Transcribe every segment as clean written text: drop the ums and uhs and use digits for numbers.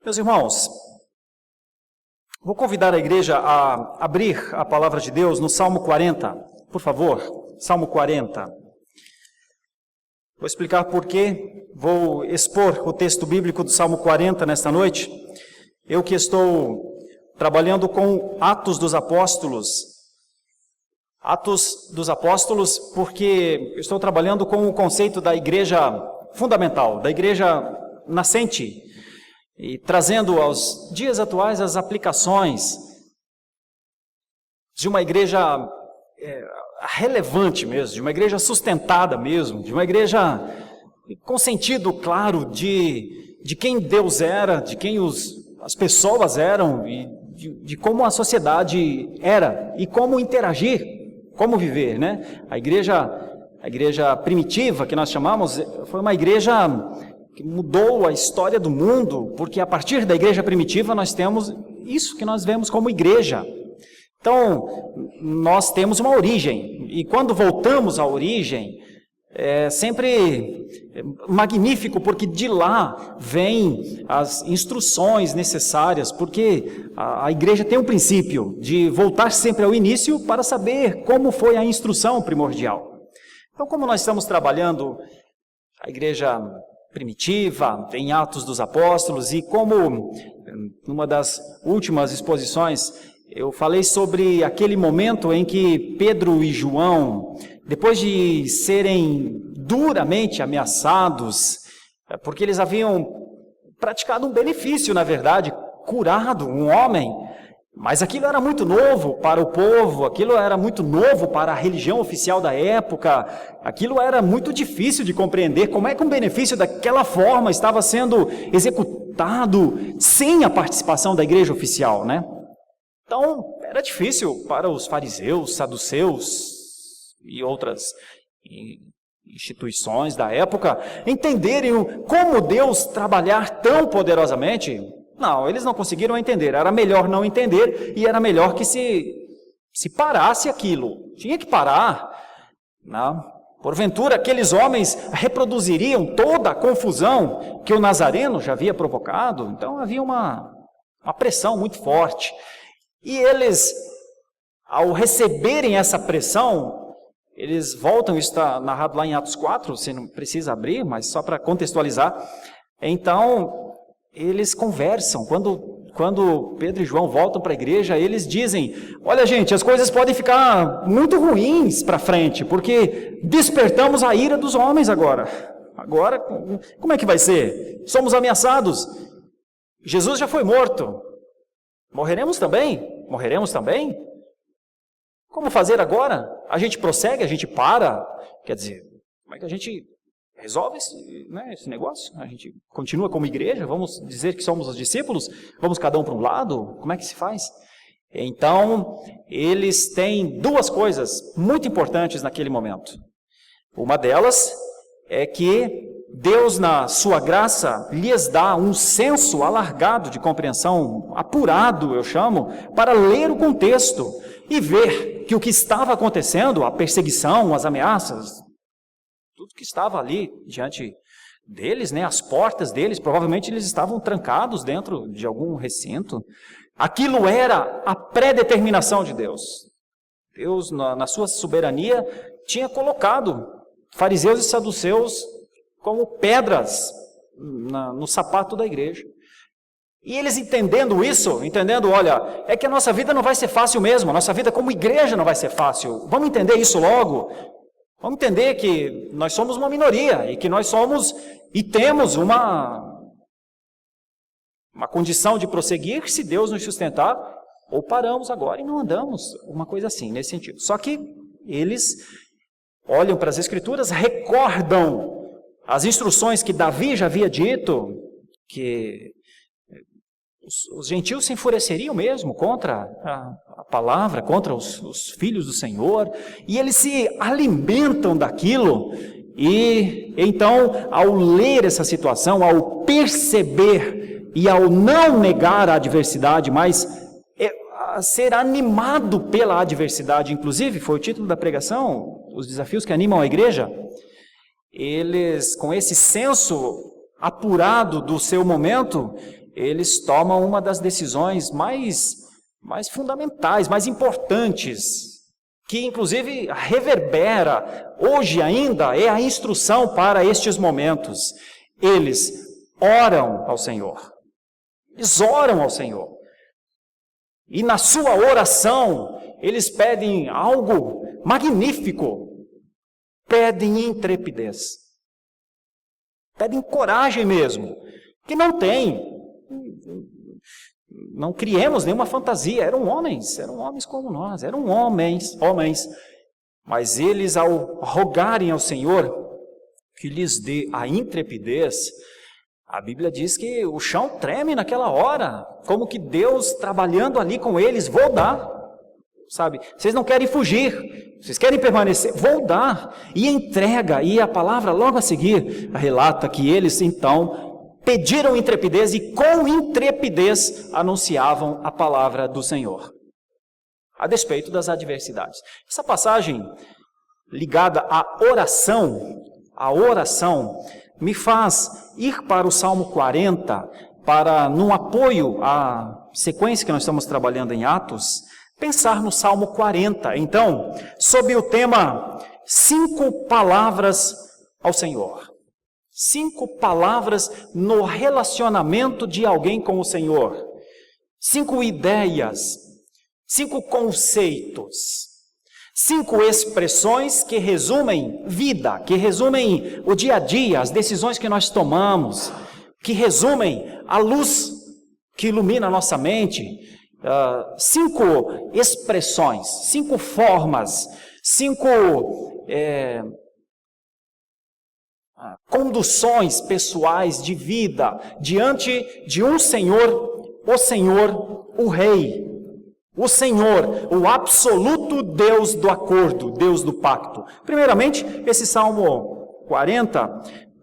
Meus irmãos, vou convidar a igreja a abrir a palavra de Deus no Salmo 40, por favor, Salmo 40. Vou explicar por quê, vou expor o texto bíblico do Salmo 40 nesta noite. Eu que estou trabalhando com Atos dos Apóstolos, porque estou trabalhando com o conceito da igreja fundamental, da igreja nascente, e trazendo aos dias atuais as aplicações de uma igreja relevante mesmo, de uma igreja sustentada mesmo, de uma igreja com sentido claro de quem Deus era, de quem as pessoas eram, e de como a sociedade era, e como interagir, como viver, né? A igreja primitiva, que nós chamamos, foi uma igreja que mudou a história do mundo, porque a partir da igreja primitiva nós temos isso que nós vemos como igreja. Então, nós temos uma origem, e quando voltamos à origem, é sempre magnífico, porque de lá vêm as instruções necessárias, porque a igreja tem um princípio de voltar sempre ao início para saber como foi a instrução primordial. Então, como nós estamos trabalhando a igreja primitiva, em Atos dos Apóstolos, e como numa das últimas exposições eu falei sobre aquele momento em que Pedro e João, depois de serem duramente ameaçados, porque eles haviam praticado um benefício, na verdade, curado um homem, mas aquilo era muito novo para o povo, aquilo era muito novo para a religião oficial da época, aquilo era muito difícil de compreender, como é que um benefício daquela forma estava sendo executado sem a participação da igreja oficial, né? Então, era difícil para os fariseus, saduceus e outras instituições da época entenderem como Deus trabalhar tão poderosamente. Não, eles não conseguiram entender, era melhor não entender e era melhor que se parasse aquilo. Tinha que parar, não? Porventura, aqueles homens reproduziriam toda a confusão que o Nazareno já havia provocado, então havia uma pressão muito forte. E eles, ao receberem essa pressão, eles voltam, isso está narrado lá em Atos 4, você não precisa abrir, mas só para contextualizar. Então, eles conversam, quando Pedro e João voltam para a igreja, eles dizem, olha gente, as coisas podem ficar muito ruins para frente, porque despertamos a ira dos homens agora. Agora, como é que vai ser? Somos ameaçados, Jesus já foi morto, morreremos também? Como fazer agora? A gente prossegue, a gente para? Quer dizer, como é que a gente resolve esse negócio? A gente continua como igreja? Vamos dizer que somos os discípulos? Vamos cada um para um lado? Como é que se faz? Então, eles têm duas coisas muito importantes naquele momento. Uma delas é que Deus, na sua graça, lhes dá um senso alargado de compreensão, apurado, eu chamo, para ler o contexto e ver que o que estava acontecendo, a perseguição, as ameaças, tudo que estava ali diante deles, né, as portas deles, provavelmente eles estavam trancados dentro de algum recinto. Aquilo era a predeterminação de Deus. Deus, na sua soberania, tinha colocado fariseus e saduceus como pedras no sapato da igreja. E eles entendendo isso, olha, é que a nossa vida não vai ser fácil mesmo, a nossa vida como igreja não vai ser fácil. Vamos entender isso logo. Vamos entender que nós somos uma minoria e que nós somos e temos uma condição de prosseguir se Deus nos sustentar, ou paramos agora e não andamos, uma coisa assim, nesse sentido. Só que eles olham para as Escrituras, recordam as instruções que Davi já havia dito, que os gentios se enfureceriam mesmo contra a palavra, contra os filhos do Senhor, e eles se alimentam daquilo, e então, ao ler essa situação, ao perceber e ao não negar a adversidade, mas a ser animado pela adversidade, inclusive, foi o título da pregação, os desafios que animam a igreja, eles, com esse senso apurado do seu momento, eles tomam uma das decisões mais fundamentais, mais importantes, que inclusive reverbera, hoje ainda é a instrução para estes momentos. Eles oram ao Senhor. Eles oram ao Senhor. E na sua oração, eles pedem algo magnífico. Pedem intrepidez. Pedem coragem mesmo, que não tem. Não criemos nenhuma fantasia, eram homens como nós, eram homens. Mas eles, ao rogarem ao Senhor que lhes dê a intrepidez, a Bíblia diz que o chão treme naquela hora, como que Deus trabalhando ali com eles, vou dar, sabe? Vocês não querem fugir, vocês querem permanecer, vou dar, e entrega, e a palavra logo a seguir relata que eles então pediram intrepidez e com intrepidez anunciavam a palavra do Senhor, a despeito das adversidades. Essa passagem ligada à oração, me faz ir para o Salmo 40, para, num apoio à sequência que nós estamos trabalhando em Atos, pensar no Salmo 40. Então, sob o tema 5 palavras ao Senhor. 5 palavras no relacionamento de alguém com o Senhor. 5 ideias, 5 conceitos, 5 expressões que resumem vida, que resumem o dia a dia, as decisões que nós tomamos, que resumem a luz que ilumina a nossa mente. 5 expressões, 5 formas, 5 conduções pessoais de vida diante de um Senhor, o Rei. O Senhor, o absoluto Deus do acordo, Deus do pacto. Primeiramente, esse Salmo 40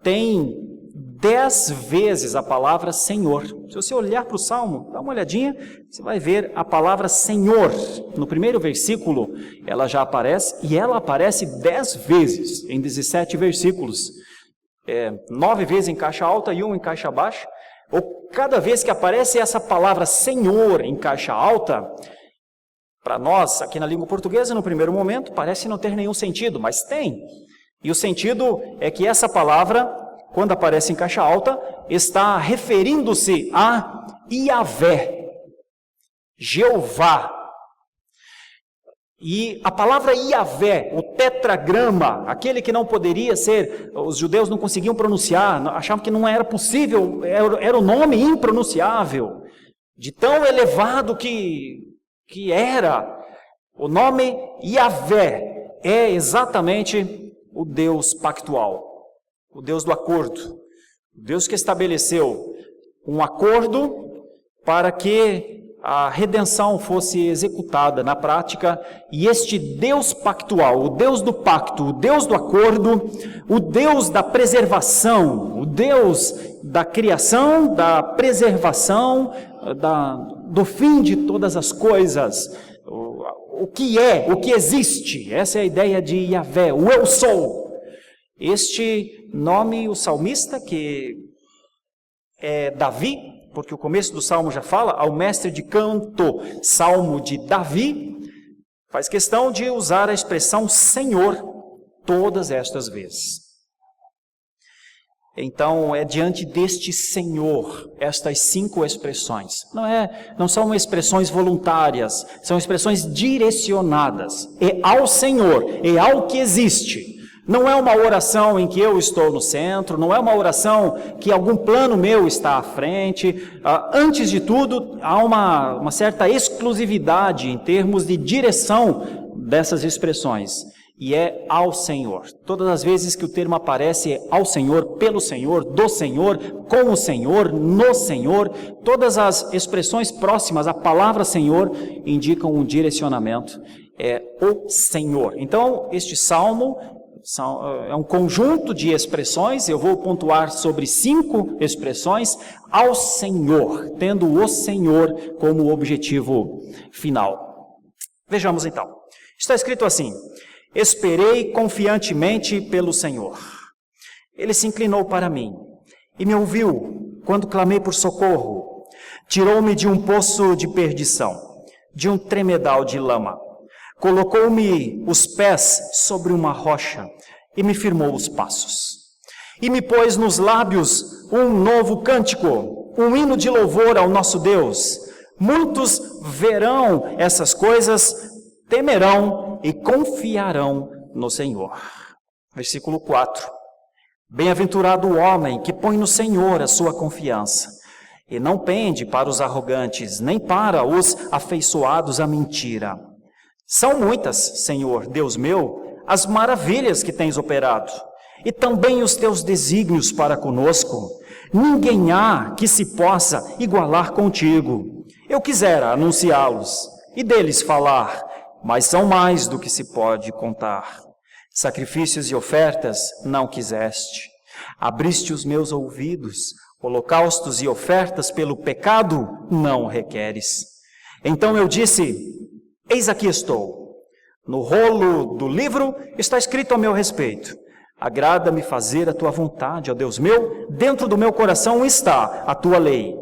tem 10 vezes a palavra Senhor. Se você olhar para o Salmo, dá uma olhadinha, você vai ver a palavra Senhor. No primeiro versículo, ela já aparece, e ela aparece 10 vezes, em 17 versículos. 9 vezes em caixa alta e 1 em caixa baixa. Ou cada vez que aparece essa palavra Senhor em caixa alta, para nós, aqui na língua portuguesa, no primeiro momento, parece não ter nenhum sentido, mas tem. E o sentido é que essa palavra, quando aparece em caixa alta, está referindo-se a Yahvé, Jeová. E a palavra Yahvé, o tetragrama, aquele que não poderia ser, os judeus não conseguiam pronunciar, achavam que não era possível, era um nome impronunciável, de tão elevado que era. O nome Yahvé é exatamente o Deus pactual, o Deus do acordo, o Deus que estabeleceu um acordo para que a redenção fosse executada na prática, e este Deus pactual, o Deus do pacto, o Deus do acordo, o Deus da preservação, o Deus da criação, da preservação, do fim de todas as coisas, o que é, o que existe, essa é a ideia de Yahvé, o eu sou. Este nome, o salmista, que é Davi, porque o começo do Salmo já fala, ao mestre de canto, Salmo de Davi, faz questão de usar a expressão Senhor todas estas vezes. Então, é diante deste Senhor, estas 5 expressões. Não são expressões voluntárias, são expressões direcionadas. É ao Senhor, é ao que existe. Não é uma oração em que eu estou no centro, não é uma oração que algum plano meu está à frente. Antes de tudo, há uma certa exclusividade em termos de direção dessas expressões. E é ao Senhor. Todas as vezes que o termo aparece é ao Senhor, pelo Senhor, do Senhor, com o Senhor, no Senhor. Todas as expressões próximas à palavra Senhor indicam um direcionamento. É o Senhor. Então, este salmo é um conjunto de expressões. Eu vou pontuar sobre 5 expressões ao Senhor, tendo o Senhor como objetivo final. Vejamos então. Está escrito assim: esperei confiantemente pelo Senhor. Ele se inclinou para mim e me ouviu quando clamei por socorro. Tirou-me de um poço de perdição, de um tremedal de lama. Colocou-me os pés sobre uma rocha e me firmou os passos. E me pôs nos lábios um novo cântico, um hino de louvor ao nosso Deus. Muitos verão essas coisas, temerão e confiarão no Senhor. Versículo 4. Bem-aventurado o homem que põe no Senhor a sua confiança, e não pende para os arrogantes, nem para os afeiçoados à mentira. São muitas, Senhor, Deus meu, as maravilhas que tens operado, e também os teus desígnios para conosco. Ninguém há que se possa igualar contigo. Eu quisera anunciá-los e deles falar, mas são mais do que se pode contar. Sacrifícios e ofertas não quiseste. Abriste os meus ouvidos, holocaustos e ofertas pelo pecado não requeres. Então eu disse, eis aqui estou. No rolo do livro está escrito a meu respeito. Agrada-me fazer a tua vontade, ó Deus meu, dentro do meu coração está a tua lei.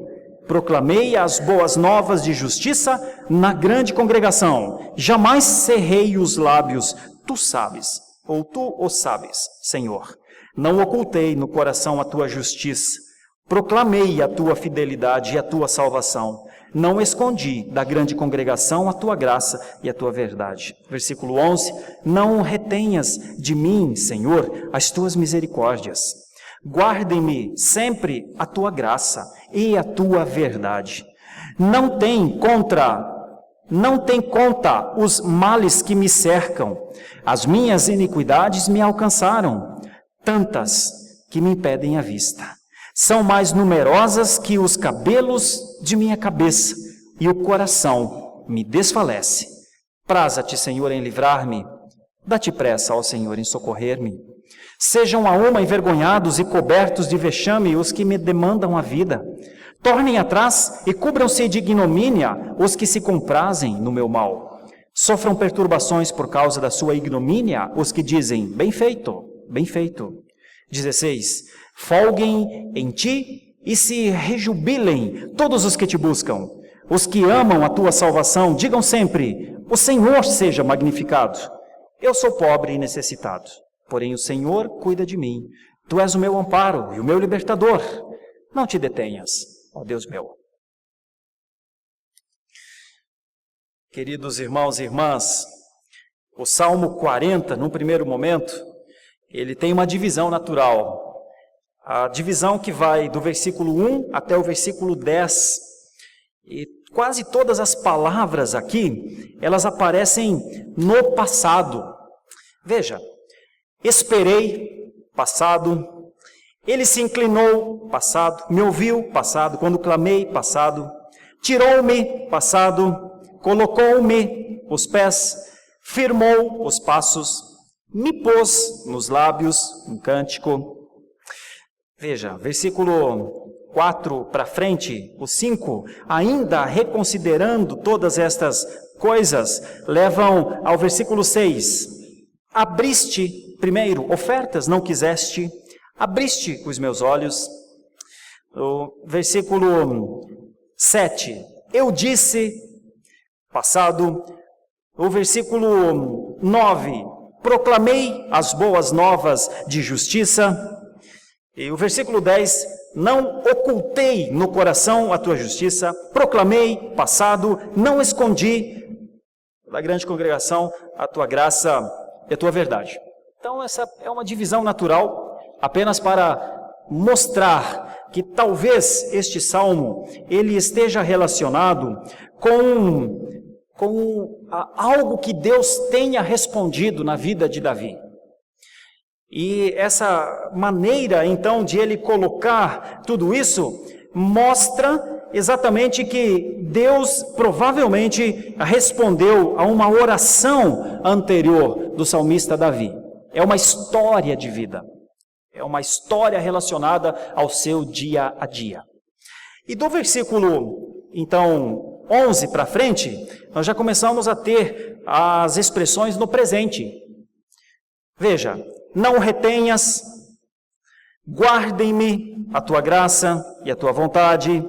Proclamei as boas novas de justiça na grande congregação. Jamais cerrei os lábios, tu sabes, ou tu o sabes, Senhor. Não ocultei no coração a tua justiça. Proclamei a tua fidelidade e a tua salvação. Não escondi da grande congregação a tua graça e a tua verdade. Versículo 11. Não retenhas de mim, Senhor, as tuas misericórdias. Guardem-me sempre a tua graça e a tua verdade. Não tem conta os males que me cercam. As minhas iniquidades me alcançaram, tantas que me impedem a vista. São mais numerosas que os cabelos de minha cabeça, e o coração me desfalece. Praza-te, Senhor, em livrar-me. Dá-te pressa, ó Senhor, em socorrer-me. Sejam a uma envergonhados e cobertos de vexame os que me demandam a vida. Tornem atrás e cubram-se de ignomínia os que se comprazem no meu mal. Sofram perturbações por causa da sua ignomínia os que dizem, bem feito, bem feito. 16. Folguem em ti e se rejubilem todos os que te buscam. Os que amam a tua salvação, digam sempre, o Senhor seja magnificado. Eu sou pobre e necessitado, porém o Senhor cuida de mim. Tu és o meu amparo e o meu libertador. Não te detenhas, ó Deus meu. Queridos irmãos e irmãs, o Salmo 40, num primeiro momento, ele tem uma divisão natural. A divisão que vai do versículo 1 até o versículo 10. E quase todas as palavras aqui, elas aparecem no passado. Veja, esperei, passado. Ele se inclinou, passado. Me ouviu, passado. Quando clamei, passado. Tirou-me, passado. Colocou-me os pés. Firmou os passos. Me pôs nos lábios um cântico. Veja, versículo 4 para frente, o 5, ainda reconsiderando todas estas coisas, levam ao versículo 6. Abriste, primeiro, ofertas não quiseste, abriste os meus olhos. O versículo 7, eu disse, passado. O versículo 9, proclamei as boas novas de justiça. E o versículo 10, não ocultei no coração a tua justiça, proclamei, passado, não escondi da grande congregação a tua graça e a tua verdade. Então essa é uma divisão natural, apenas para mostrar que talvez este salmo, ele esteja relacionado com algo que Deus tenha respondido na vida de Davi. E essa maneira, então, de ele colocar tudo isso, mostra exatamente que Deus provavelmente respondeu a uma oração anterior do salmista Davi. É uma história de vida. É uma história relacionada ao seu dia a dia. E do versículo, então, 11 para frente, nós já começamos a ter as expressões no presente. Veja, não retenhas, guardem-me a tua graça e a tua vontade.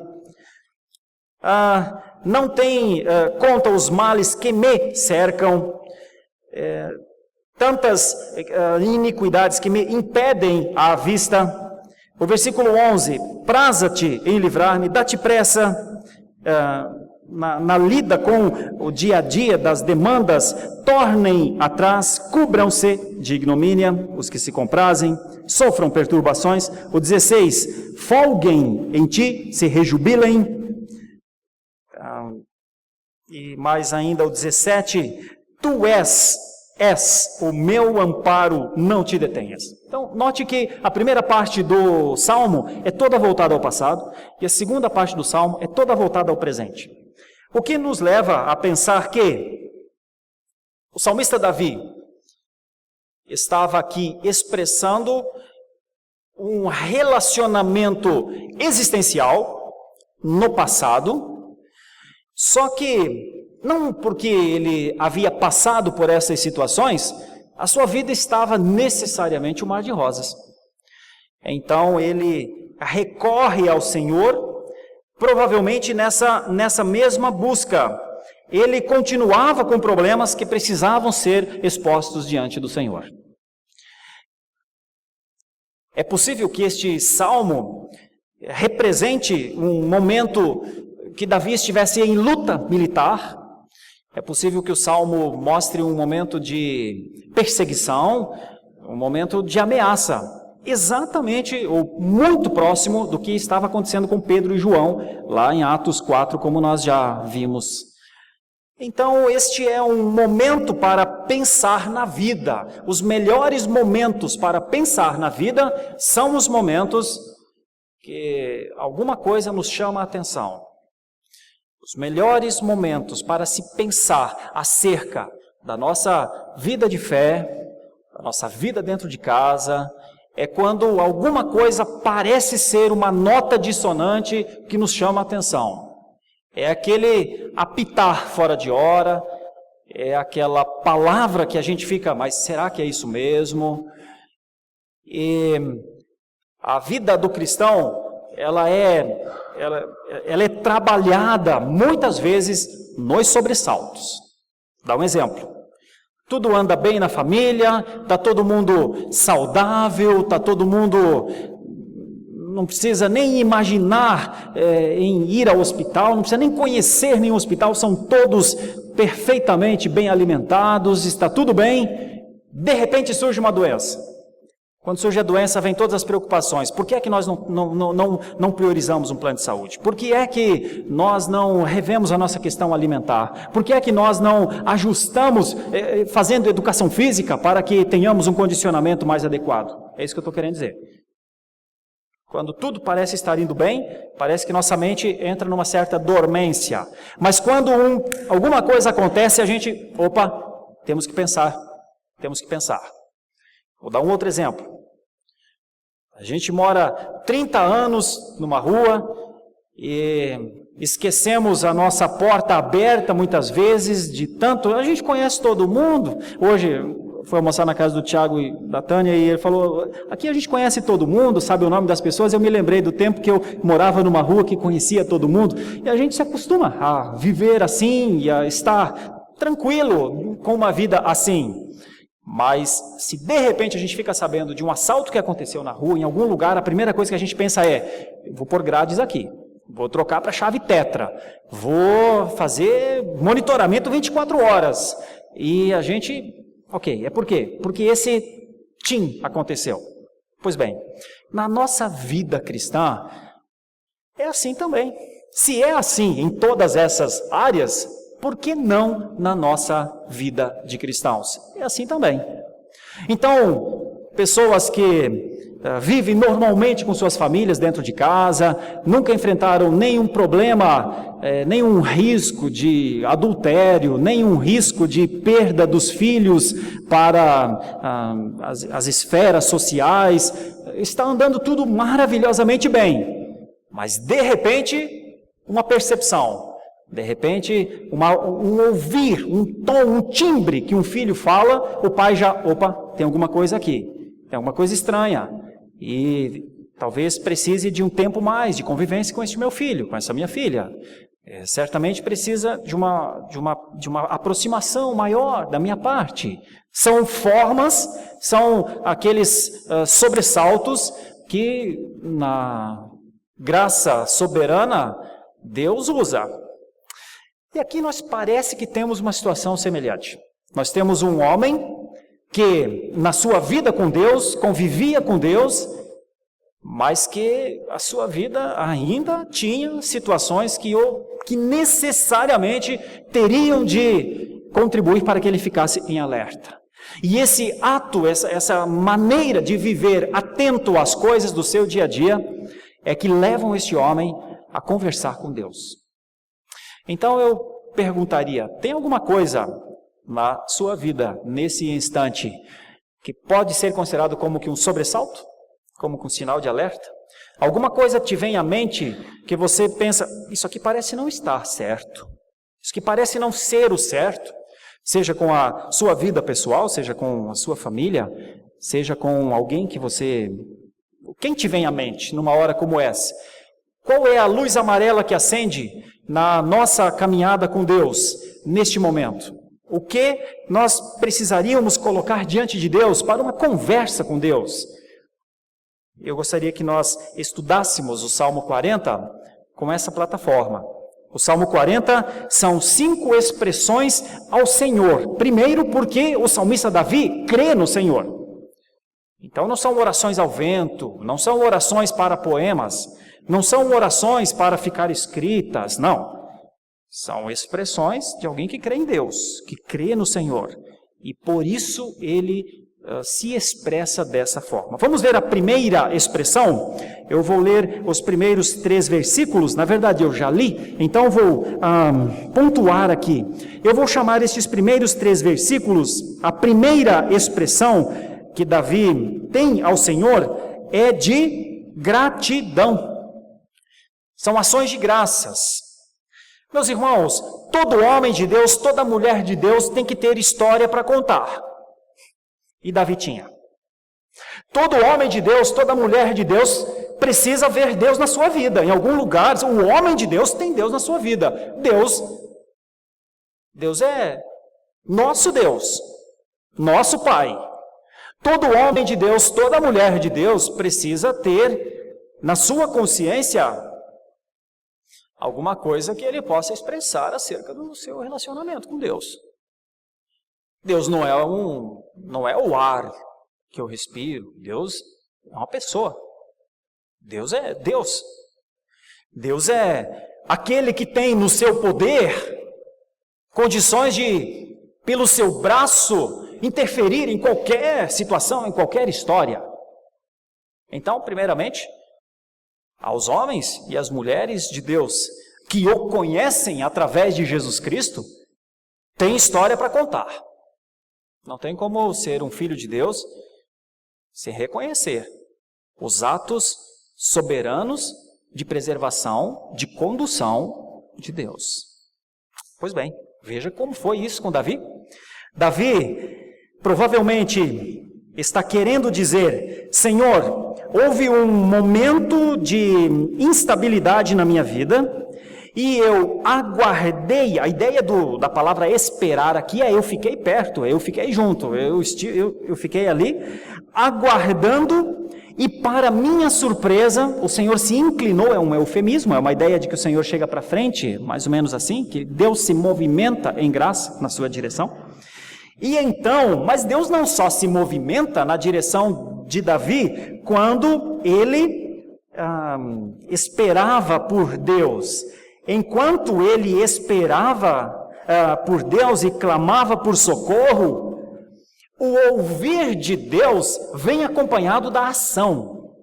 não tem conta os males que me cercam, tantas iniquidades que me impedem a vista. O versículo 11, praza-te em livrar-me, dá-te pressa na lida com o dia a dia das demandas, tornem atrás, cubram-se de ignomínia os que se comprazem, sofram perturbações. O 16, folguem em ti, se rejubilem. E mais ainda o 17, tu és o meu amparo, não te detenhas. Então, note que a primeira parte do Salmo é toda voltada ao passado, e a segunda parte do Salmo é toda voltada ao presente. O que nos leva a pensar que o salmista Davi estava aqui expressando um relacionamento existencial no passado, só que não porque ele havia passado por essas situações, a sua vida estava necessariamente um mar de rosas. Então ele recorre ao Senhor, provavelmente nessa mesma busca. Ele continuava com problemas que precisavam ser expostos diante do Senhor. É possível que este salmo represente um momento que Davi estivesse em luta militar. É possível que o salmo mostre um momento de perseguição, um momento de ameaça. Exatamente, ou muito próximo do que estava acontecendo com Pedro e João, lá em Atos 4, como nós já vimos. Então, este é um momento para pensar na vida. Os melhores momentos para pensar na vida são os momentos que alguma coisa nos chama a atenção. Os melhores momentos para se pensar acerca da nossa vida de fé, da nossa vida dentro de casa, é quando alguma coisa parece ser uma nota dissonante que nos chama a atenção. É aquele apitar fora de hora, é aquela palavra que a gente fica, mas será que é isso mesmo? E a vida do cristão, ela é trabalhada muitas vezes nos sobressaltos. Dá um exemplo. Tudo anda bem na família, está todo mundo saudável, está todo mundo... Não precisa nem imaginar em ir ao hospital, não precisa nem conhecer nenhum hospital, são todos perfeitamente bem alimentados, está tudo bem. De repente surge uma doença. Quando surge a doença, vem todas as preocupações. Por que é que nós não priorizamos um plano de saúde? Por que é que nós não revemos a nossa questão alimentar? Por que é que nós não ajustamos, fazendo educação física, para que tenhamos um condicionamento mais adequado? É isso que eu estou querendo dizer. Quando tudo parece estar indo bem, parece que nossa mente entra numa certa dormência. Mas quando alguma coisa acontece, a gente, temos que pensar. Vou dar um outro exemplo. A gente mora 30 anos numa rua e esquecemos a nossa porta aberta muitas vezes, de tanto... A gente conhece todo mundo. Hoje, foi almoçar na casa do Tiago e da Tânia e ele falou, aqui a gente conhece todo mundo, sabe o nome das pessoas. Eu me lembrei do tempo que eu morava numa rua que conhecia todo mundo. E a gente se acostuma a viver assim e a estar tranquilo com uma vida assim. Mas se de repente a gente fica sabendo de um assalto que aconteceu na rua, em algum lugar, a primeira coisa que a gente pensa é, vou pôr grades aqui, vou trocar para chave tetra, vou fazer monitoramento 24 horas. E a gente, é por quê? Porque esse aconteceu. Pois bem, na nossa vida cristã, é assim também. Se é assim em todas essas áreas, por que não na nossa vida de cristãos? É assim também. Então, pessoas que vivem normalmente com suas famílias dentro de casa, nunca enfrentaram nenhum problema, nenhum risco de adultério, nenhum risco de perda dos filhos para as esferas sociais, está andando tudo maravilhosamente bem. Mas, de repente, uma percepção. De repente, um ouvir, um tom, um timbre que um filho fala, o pai já, tem alguma coisa aqui, tem alguma coisa estranha. E talvez precise de um tempo mais de convivência com este meu filho, com essa minha filha. Certamente precisa de uma aproximação maior da minha parte. São formas, são aqueles sobressaltos que na graça soberana Deus usa. E aqui nós parece que temos uma situação semelhante. Nós temos um homem que na sua vida com Deus, convivia com Deus, mas que a sua vida ainda tinha situações que necessariamente teriam de contribuir para que ele ficasse em alerta. E esse ato, essa maneira de viver atento às coisas do seu dia a dia, é que levam este homem a conversar com Deus. Então eu perguntaria, tem alguma coisa na sua vida, nesse instante, que pode ser considerado como que um sobressalto? Como com um sinal de alerta? Alguma coisa te vem à mente que você pensa, isso aqui parece não estar certo. Isso aqui parece não ser o certo. Seja com a sua vida pessoal, seja com a sua família, seja com alguém que você... Quem te vem à mente numa hora como essa? Qual é a luz amarela que acende na nossa caminhada com Deus neste momento? O que nós precisaríamos colocar diante de Deus para uma conversa com Deus? Eu gostaria que nós estudássemos o Salmo 40 com essa plataforma. O Salmo 40 são 5 expressões ao Senhor. Primeiro, porque o salmista Davi crê no Senhor. Então não são orações ao vento, não são orações para poemas, não são orações para ficar escritas, não. São expressões de alguém que crê em Deus, que crê no Senhor. E por isso ele se expressa dessa forma. Vamos ver a primeira expressão? Eu vou ler os primeiros 3 versículos, na verdade eu já li, então vou pontuar aqui. Eu vou chamar estes primeiros 3 versículos, a primeira expressão que Davi tem ao Senhor é de gratidão. São ações de graças. Meus irmãos, todo homem de Deus, toda mulher de Deus tem que ter história para contar. E Davi tinha. Todo homem de Deus, toda mulher de Deus precisa ver Deus na sua vida. Em algum lugar, o homem de Deus tem Deus na sua vida. Deus é nosso Deus, nosso Pai. Todo homem de Deus, toda mulher de Deus precisa ter na sua consciência alguma coisa que ele possa expressar acerca do seu relacionamento com Deus. Deus não é o ar que eu respiro. Deus é uma pessoa. Deus é Deus. Deus é aquele que tem no seu poder condições de, pelo seu braço, interferir em qualquer situação, em qualquer história. Então, primeiramente, aos homens e às mulheres de Deus que o conhecem através de Jesus Cristo, tem história para contar. Não tem como ser um filho de Deus sem reconhecer os atos soberanos de preservação, de condução de Deus. Pois bem, veja como foi isso com Davi. Davi provavelmente está querendo dizer, Senhor, houve um momento de instabilidade na minha vida, e eu aguardei. A ideia da palavra esperar aqui é eu fiquei perto, eu fiquei junto, eu fiquei ali, aguardando, e para minha surpresa, o Senhor se inclinou, é um eufemismo, é uma ideia de que o Senhor chega para frente, mais ou menos assim, que Deus se movimenta em graça na sua direção. E então, mas Deus não só se movimenta na direção de Davi, quando ele esperava por Deus. Enquanto ele esperava por Deus e clamava por socorro, o ouvir de Deus vem acompanhado da ação.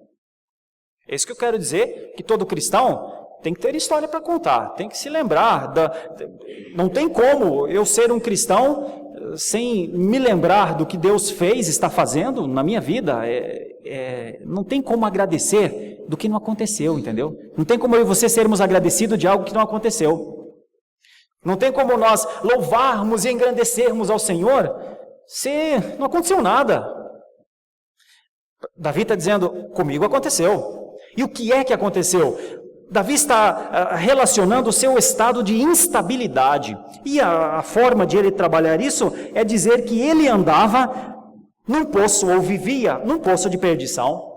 É isso que eu quero dizer, que todo cristão tem que ter história para contar, tem que se lembrar. Não tem como eu ser um cristão sem me lembrar do que Deus fez, está fazendo na minha vida. Não tem como agradecer do que não aconteceu, entendeu? Não tem como eu e você sermos agradecidos de algo que não aconteceu. Não tem como nós louvarmos e engrandecermos ao Senhor se não aconteceu nada. Davi está dizendo, comigo aconteceu. E o que é que aconteceu? Davi está relacionando o seu estado de instabilidade. E a forma de ele trabalhar isso é dizer que ele andava num poço, ou vivia num poço de perdição,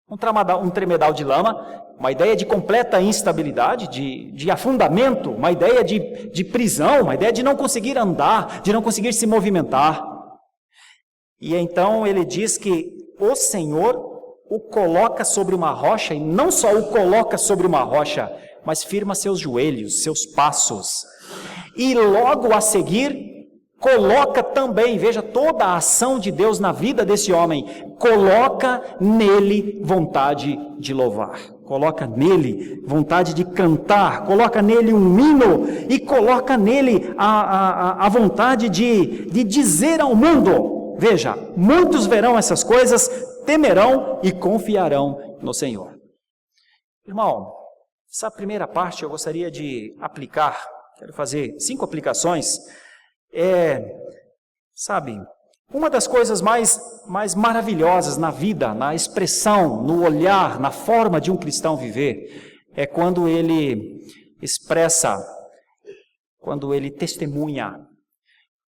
um tremedal de lama, uma ideia de completa instabilidade, de afundamento, uma ideia de prisão, uma ideia de não conseguir andar, de não conseguir se movimentar. E então ele diz que o Senhor o coloca sobre uma rocha, e não só o coloca sobre uma rocha, mas firma seus joelhos, seus passos. E logo a seguir, coloca também, veja toda a ação de Deus na vida desse homem, coloca nele vontade de louvar, coloca nele vontade de cantar, coloca nele um hino e coloca nele a vontade de dizer ao mundo, veja, muitos verão essas coisas, temerão e confiarão no Senhor. Irmão, essa primeira parte eu gostaria de aplicar, quero fazer 5 aplicações. Uma das coisas mais maravilhosas na vida, na expressão, no olhar, na forma de um cristão viver, é quando ele expressa, quando ele testemunha,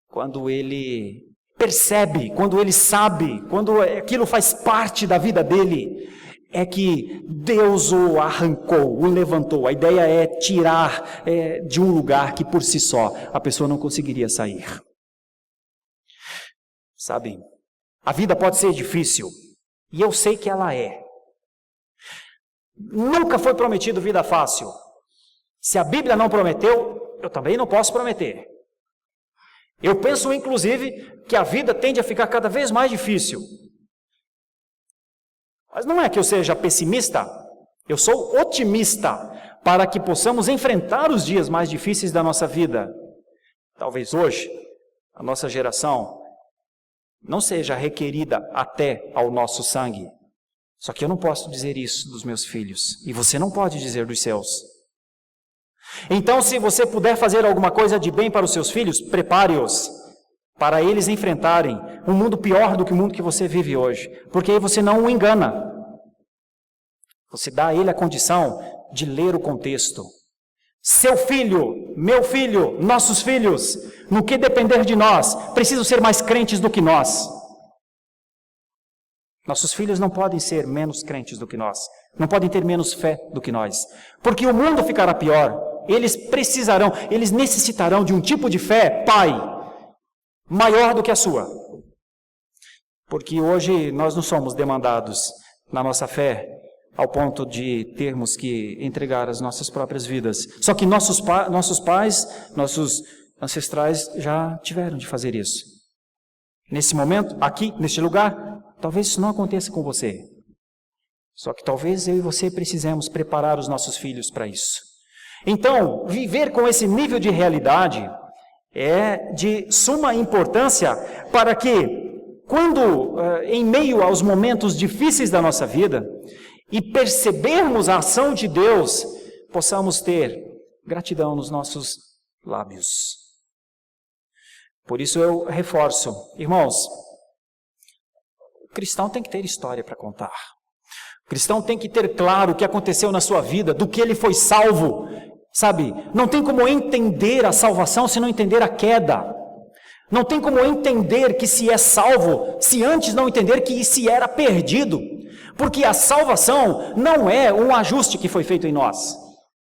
quando ele percebe, quando ele sabe, quando aquilo faz parte da vida dele, é que Deus o arrancou, o levantou. A ideia é tirar de um lugar que por si só a pessoa não conseguiria sair. Sabe, a vida pode ser difícil, e eu sei que ela é. Nunca foi prometido vida fácil. Se a Bíblia não prometeu, eu também não posso prometer. Eu penso, inclusive, que a vida tende a ficar cada vez mais difícil. Mas não é que eu seja pessimista, eu sou otimista para que possamos enfrentar os dias mais difíceis da nossa vida. Talvez hoje, a nossa geração não seja requerida até ao nosso sangue. Só que eu não posso dizer isso dos meus filhos, e você não pode dizer dos seus. Então, se você puder fazer alguma coisa de bem para os seus filhos, prepare-os para eles enfrentarem um mundo pior do que o mundo que você vive hoje, porque aí você não o engana. Você dá a ele a condição de ler o contexto. Seu filho, meu filho, nossos filhos, no que depender de nós, precisam ser mais crentes do que nós. Nossos filhos não podem ser menos crentes do que nós, não podem ter menos fé do que nós, porque o mundo ficará pior. Eles necessitarão de um tipo de fé, pai, maior do que a sua. Porque hoje nós não somos demandados na nossa fé ao ponto de termos que entregar as nossas próprias vidas. Só que nossos pais, nossos ancestrais já tiveram de fazer isso. Nesse momento, aqui, neste lugar, talvez isso não aconteça com você. Só que talvez eu e você precisemos preparar os nossos filhos para isso. Então, viver com esse nível de realidade é de suma importância para que, quando em meio aos momentos difíceis da nossa vida, e percebermos a ação de Deus, possamos ter gratidão nos nossos lábios. Por isso eu reforço, irmãos, o cristão tem que ter história para contar. O cristão tem que ter claro o que aconteceu na sua vida, do que ele foi salvo. Sabe, não tem como entender a salvação se não entender a queda. Não tem como entender que se é salvo, se antes não entender que se era perdido. Porque a salvação não é um ajuste que foi feito em nós.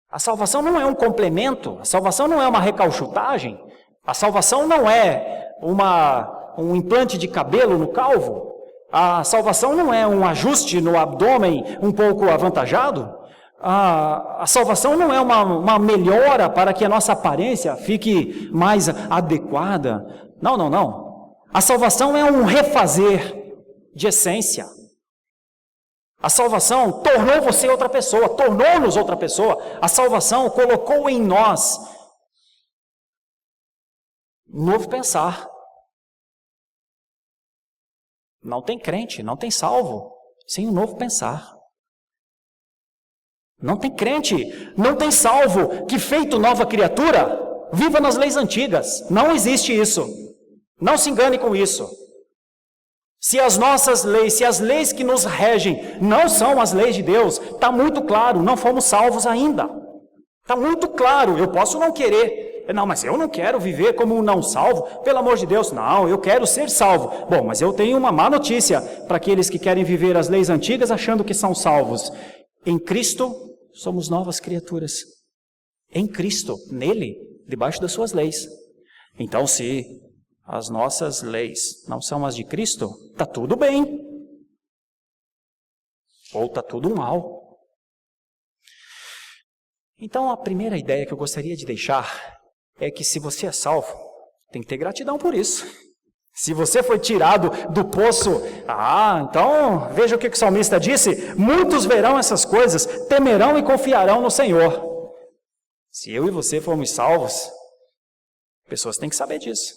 A salvação não é um complemento, a salvação não é uma recalchutagem, a salvação não é um implante de cabelo no calvo, a salvação não é um ajuste no abdômen um pouco avantajado, a salvação não é uma melhora para que a nossa aparência fique mais adequada. Não. A salvação é um refazer de essência. A salvação tornou você outra pessoa, tornou-nos outra pessoa. A salvação colocou em nós um novo pensar. Não tem crente, não tem salvo sem um novo pensar. Não tem crente, não tem salvo que, feito nova criatura, viva nas leis antigas. Não existe isso. Não se engane com isso. Se as nossas leis, se as leis que nos regem não são as leis de Deus, está muito claro, não fomos salvos ainda. Está muito claro, eu posso não querer. Não, mas eu não quero viver como um não salvo, pelo amor de Deus, não, eu quero ser salvo. Bom, mas eu tenho uma má notícia para aqueles que querem viver as leis antigas achando que são salvos. Em Cristo, somos novas criaturas. Em Cristo, nele, debaixo das suas leis. Então, se as nossas leis não são as de Cristo, está tudo bem. Ou está tudo mal. Então, a primeira ideia que eu gostaria de deixar é que se você é salvo, tem que ter gratidão por isso. Se você foi tirado do poço, então veja o que o salmista disse: muitos verão essas coisas, temerão e confiarão no Senhor. Se eu e você fomos salvos, pessoas têm que saber disso.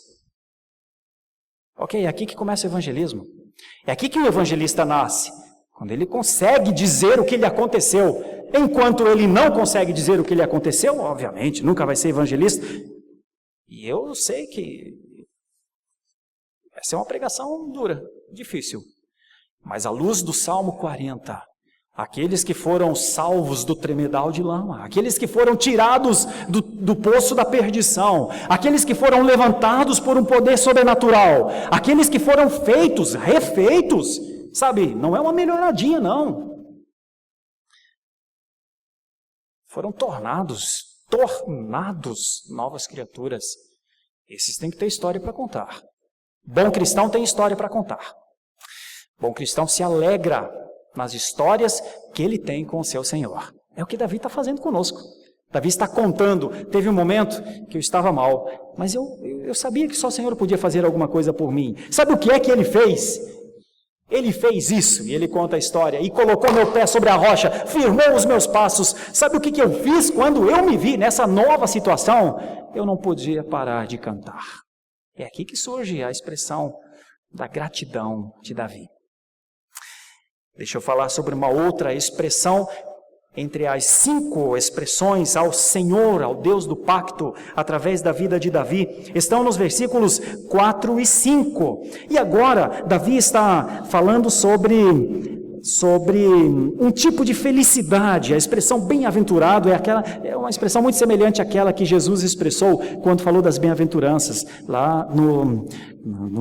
Ok, é aqui que começa o evangelismo. É aqui que o evangelista nasce. Quando ele consegue dizer o que lhe aconteceu. Enquanto ele não consegue dizer o que lhe aconteceu, obviamente, nunca vai ser evangelista. E eu sei que vai ser uma pregação dura, difícil. Mas à luz do Salmo 40, aqueles que foram salvos do tremedal de lama, aqueles que foram tirados do poço da perdição, aqueles que foram levantados por um poder sobrenatural, aqueles que foram feitos, refeitos, sabe, não é uma melhoradinha não. Foram tornados novas criaturas. Esses têm que ter história para contar. Bom cristão tem história para contar. Bom cristão se alegra nas histórias que ele tem com o seu Senhor. É o que Davi está fazendo conosco. Davi está contando, teve um momento que eu estava mal, mas eu sabia que só o Senhor podia fazer alguma coisa por mim. Sabe o que é que ele fez? Ele fez isso, e ele conta a história, e colocou meu pé sobre a rocha, firmou os meus passos. Sabe o que eu fiz quando eu me vi nessa nova situação? Eu não podia parar de cantar. É aqui que surge a expressão da gratidão de Davi. Deixa eu falar sobre uma outra expressão, entre as 5 expressões ao Senhor, ao Deus do pacto, através da vida de Davi, estão nos versículos 4 e 5. E agora, Davi está falando sobre um tipo de felicidade. A expressão bem-aventurado é uma expressão muito semelhante àquela que Jesus expressou quando falou das bem-aventuranças, lá no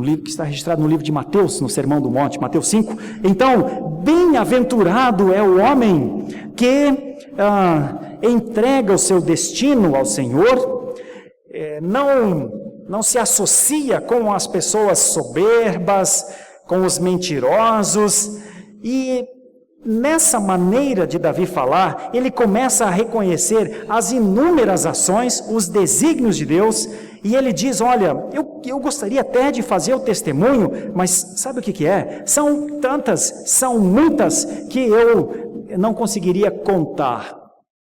livro que está registrado no livro de Mateus, no Sermão do Monte, Mateus 5. Então, bem-aventurado é o homem que entrega o seu destino ao Senhor, não se associa com as pessoas soberbas, com os mentirosos. E nessa maneira de Davi falar, ele começa a reconhecer as inúmeras ações, os desígnios de Deus, e ele diz, olha, eu gostaria até de fazer o testemunho, mas sabe o que é? São tantas, são muitas, que eu não conseguiria contar.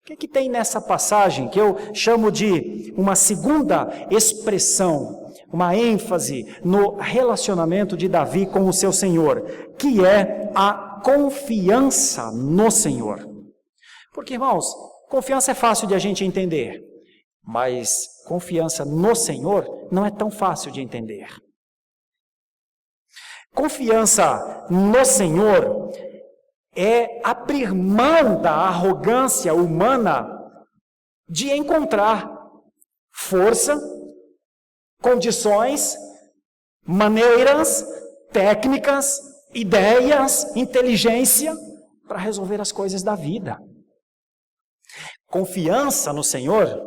O que tem nessa passagem que eu chamo de uma segunda expressão, uma ênfase no relacionamento de Davi com o seu Senhor, que é a confiança no Senhor. Porque, irmãos, confiança é fácil de a gente entender, mas confiança no Senhor não é tão fácil de entender. Confiança no Senhor é abrir mão da arrogância humana de encontrar força, condições, maneiras, técnicas, ideias, inteligência para resolver as coisas da vida. Confiança no Senhor,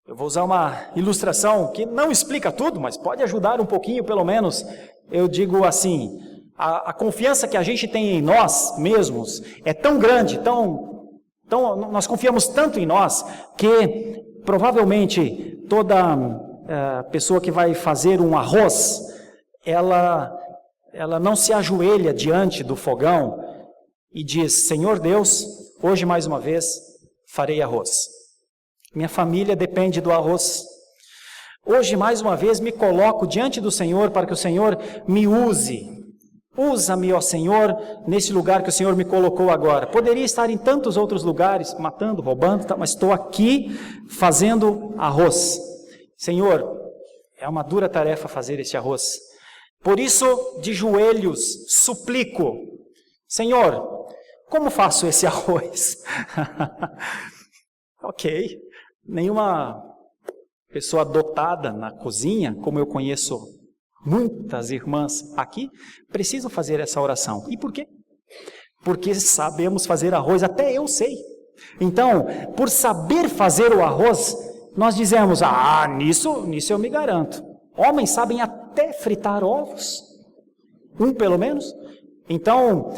eu vou usar uma ilustração que não explica tudo, mas pode ajudar um pouquinho pelo menos. Eu digo assim, a confiança que a gente tem em nós mesmos é tão grande, nós confiamos tanto em nós, que provavelmente toda pessoa que vai fazer um arroz, ela não se ajoelha diante do fogão e diz, Senhor Deus, hoje mais uma vez farei arroz. Minha família depende do arroz. Hoje mais uma vez me coloco diante do Senhor para que o Senhor me use. Usa-me, ó Senhor, nesse lugar que o Senhor me colocou agora. Poderia estar em tantos outros lugares, matando, roubando, mas estou aqui fazendo arroz. Senhor, é uma dura tarefa fazer esse arroz. Por isso, de joelhos, suplico, Senhor, como faço esse arroz? Ok, nenhuma pessoa dotada na cozinha, como eu conheço muitas irmãs aqui, precisam fazer essa oração. E por quê? Porque sabemos fazer arroz, até eu sei. Então, por saber fazer o arroz, nós dizemos, nisso eu me garanto. Homens sabem até fritar ovos, pelo menos. Então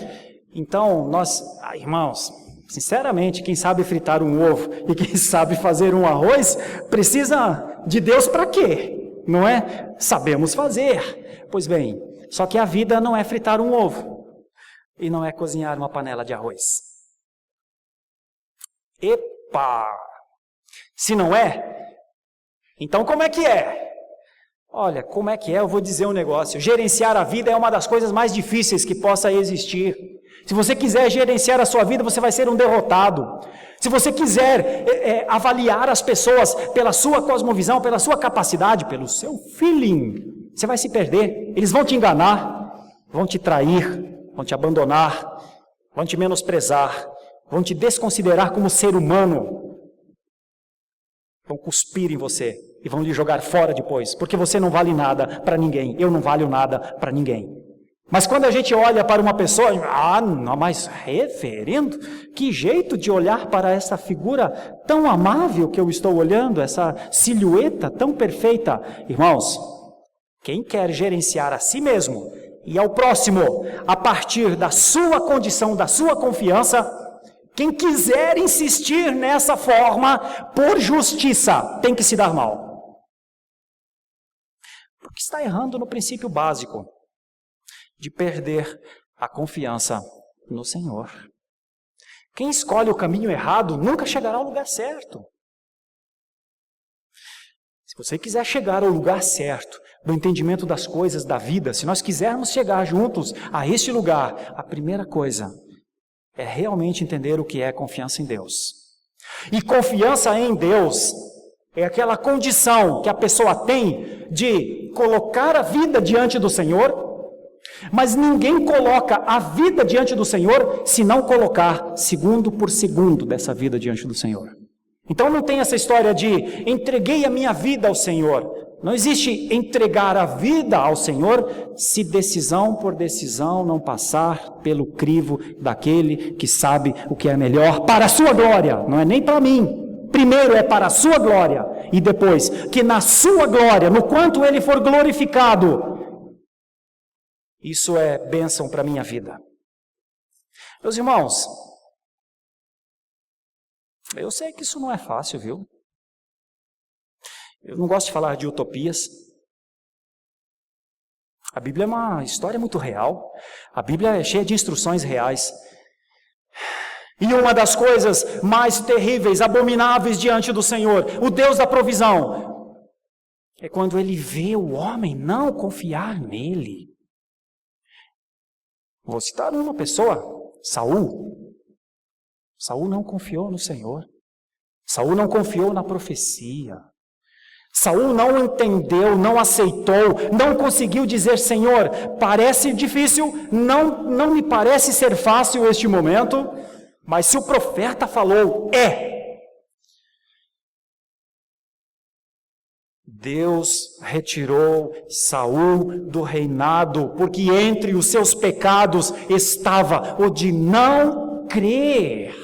nós, irmãos, sinceramente, quem sabe fritar um ovo e quem sabe fazer um arroz, precisa de Deus para quê? Não é? Sabemos fazer. Pois bem, só que a vida não é fritar um ovo e não é cozinhar uma panela de arroz. Epa! Se não é, então como é que é? Olha, como é que é? Eu vou dizer um negócio. Gerenciar a vida é uma das coisas mais difíceis que possa existir. Se você quiser gerenciar a sua vida, você vai ser um derrotado. Se você quiser avaliar as pessoas pela sua cosmovisão, pela sua capacidade, pelo seu feeling, você vai se perder. Eles vão te enganar, vão te trair, vão te abandonar, vão te menosprezar, vão te desconsiderar como ser humano, vão cuspir em você e vão lhe jogar fora depois, porque você não vale nada para ninguém, eu não valho nada para ninguém. Mas quando a gente olha para uma pessoa, não, mas reverendo, que jeito de olhar para essa figura tão amável que eu estou olhando, essa silhueta tão perfeita. Irmãos, quem quer gerenciar a si mesmo e ao próximo, a partir da sua condição, da sua confiança, quem quiser insistir nessa forma, por justiça, tem que se dar mal. Porque está errando no princípio básico de perder a confiança no Senhor. Quem escolhe o caminho errado nunca chegará ao lugar certo. Se você quiser chegar ao lugar certo, do entendimento das coisas da vida, se nós quisermos chegar juntos a este lugar, a primeira coisa é realmente entender o que é confiança em Deus. E confiança em Deus é aquela condição que a pessoa tem de colocar a vida diante do Senhor, mas ninguém coloca a vida diante do Senhor se não colocar segundo por segundo dessa vida diante do Senhor. Então não tem essa história de entreguei a minha vida ao Senhor. Não existe entregar a vida ao Senhor se decisão por decisão não passar pelo crivo daquele que sabe o que é melhor para a sua glória, não é nem para mim. Primeiro é para a sua glória e depois que na sua glória, no quanto ele for glorificado, isso é bênção para a minha vida. Meus irmãos, eu sei que isso não é fácil, viu? Eu não gosto de falar de utopias. A Bíblia é uma história muito real. A Bíblia é cheia de instruções reais. E uma das coisas mais terríveis, abomináveis diante do Senhor, o Deus da provisão, é quando Ele vê o homem não confiar nele. Vou citar uma pessoa, Saul. Saul não confiou no Senhor. Saul não confiou na profecia. Saul não entendeu, não aceitou, não conseguiu dizer, Senhor, parece difícil, não me parece ser fácil este momento, mas se o profeta falou, Deus retirou Saul do reinado, porque entre os seus pecados estava o de não crer.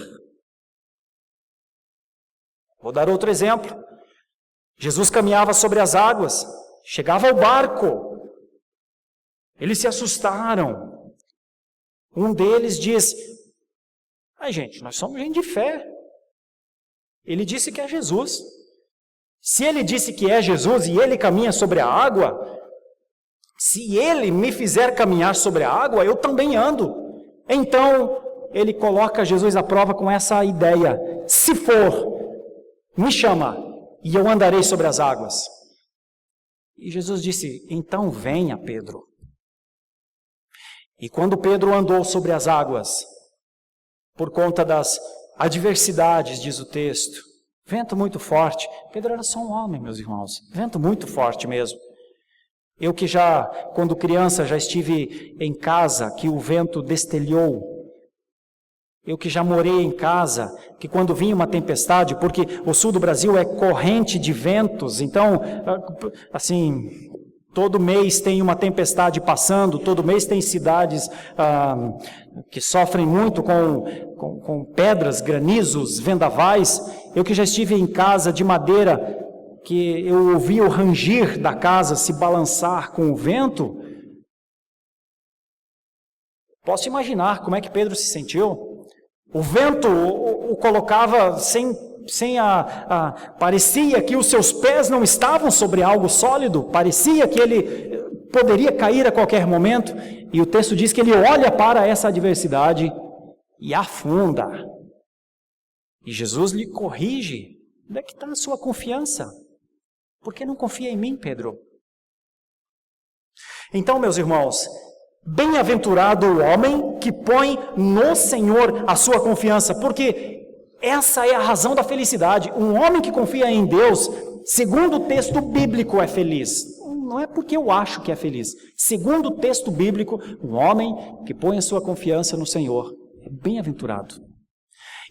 Vou dar outro exemplo. Jesus caminhava sobre as águas, chegava ao barco. Eles se assustaram. Um deles diz, gente, nós somos gente de fé. Ele disse que é Jesus. Se ele disse que é Jesus e ele caminha sobre a água, se ele me fizer caminhar sobre a água, eu também ando. Então, ele coloca Jesus à prova com essa ideia. Se for, me chama e eu andarei sobre as águas. E Jesus disse, então venha, Pedro. E quando Pedro andou sobre as águas, por conta das adversidades, diz o texto, vento muito forte. Pedro era só um homem, meus irmãos. Vento muito forte mesmo. Eu que já, quando criança, já estive em casa que o vento destelhou. Eu que já morei em casa, que quando vinha uma tempestade, porque o sul do Brasil é corrente de ventos, então, assim, todo mês tem uma tempestade passando, todo mês tem cidades que sofrem muito com pedras, granizos, vendavais. Eu que já estive em casa de madeira, que eu ouvi o rangir da casa se balançar com o vento. Posso imaginar como é que Pedro se sentiu. O vento o colocava parecia que os seus pés não estavam sobre algo sólido, parecia que ele poderia cair a qualquer momento, e o texto diz que ele olha para essa adversidade e afunda. E Jesus lhe corrige: onde é que está a sua confiança? Por que não confia em mim, Pedro? Então, meus irmãos, bem-aventurado o homem que põe no Senhor a sua confiança, porque essa é a razão da felicidade. Um homem que confia em Deus, segundo o texto bíblico, é feliz. Não é porque eu acho que é feliz. Segundo o texto bíblico, um homem que põe a sua confiança no Senhor é bem-aventurado.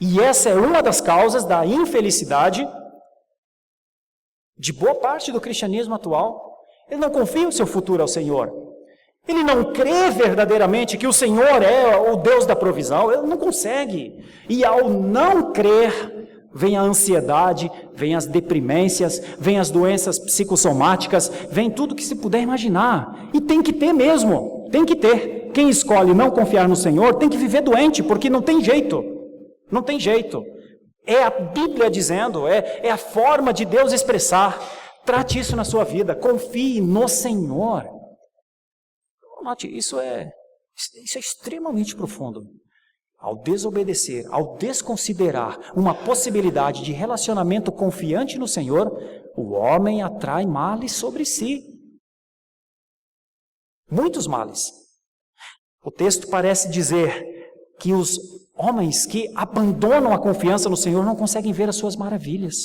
E essa é uma das causas da infelicidade de boa parte do cristianismo atual. Ele não confia o seu futuro ao Senhor. Ele não crê verdadeiramente que o Senhor é o Deus da provisão. Ele não consegue. E ao não crer, vem a ansiedade, vem as deprimências, vem as doenças psicossomáticas, vem tudo que se puder imaginar. E tem que ter mesmo, tem que ter. Quem escolhe não confiar no Senhor tem que viver doente, porque não tem jeito. Não tem jeito. É a Bíblia dizendo, é a forma de Deus expressar. Trate isso na sua vida, confie no Senhor. Note, isso é extremamente profundo. Ao desobedecer, ao desconsiderar uma possibilidade de relacionamento confiante no Senhor, o homem atrai males sobre si. Muitos males. O texto parece dizer que os homens que abandonam a confiança no Senhor não conseguem ver as suas maravilhas.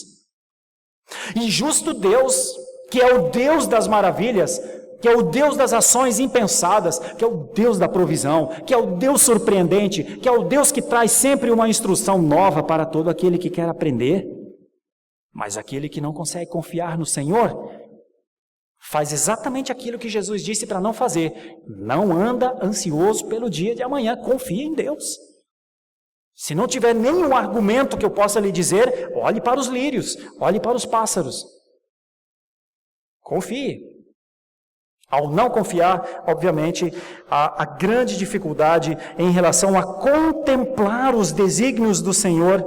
E justo Deus, que é o Deus das maravilhas, que é o Deus das ações impensadas, que é o Deus da provisão, que é o Deus surpreendente, que é o Deus que traz sempre uma instrução nova para todo aquele que quer aprender. Mas aquele que não consegue confiar no Senhor, faz exatamente aquilo que Jesus disse para não fazer. Não anda ansioso pelo dia de amanhã, confia em Deus. Se não tiver nenhum argumento que eu possa lhe dizer, olhe para os lírios, olhe para os pássaros. Confie. Ao não confiar, obviamente, há a grande dificuldade em relação a contemplar os desígnios do Senhor.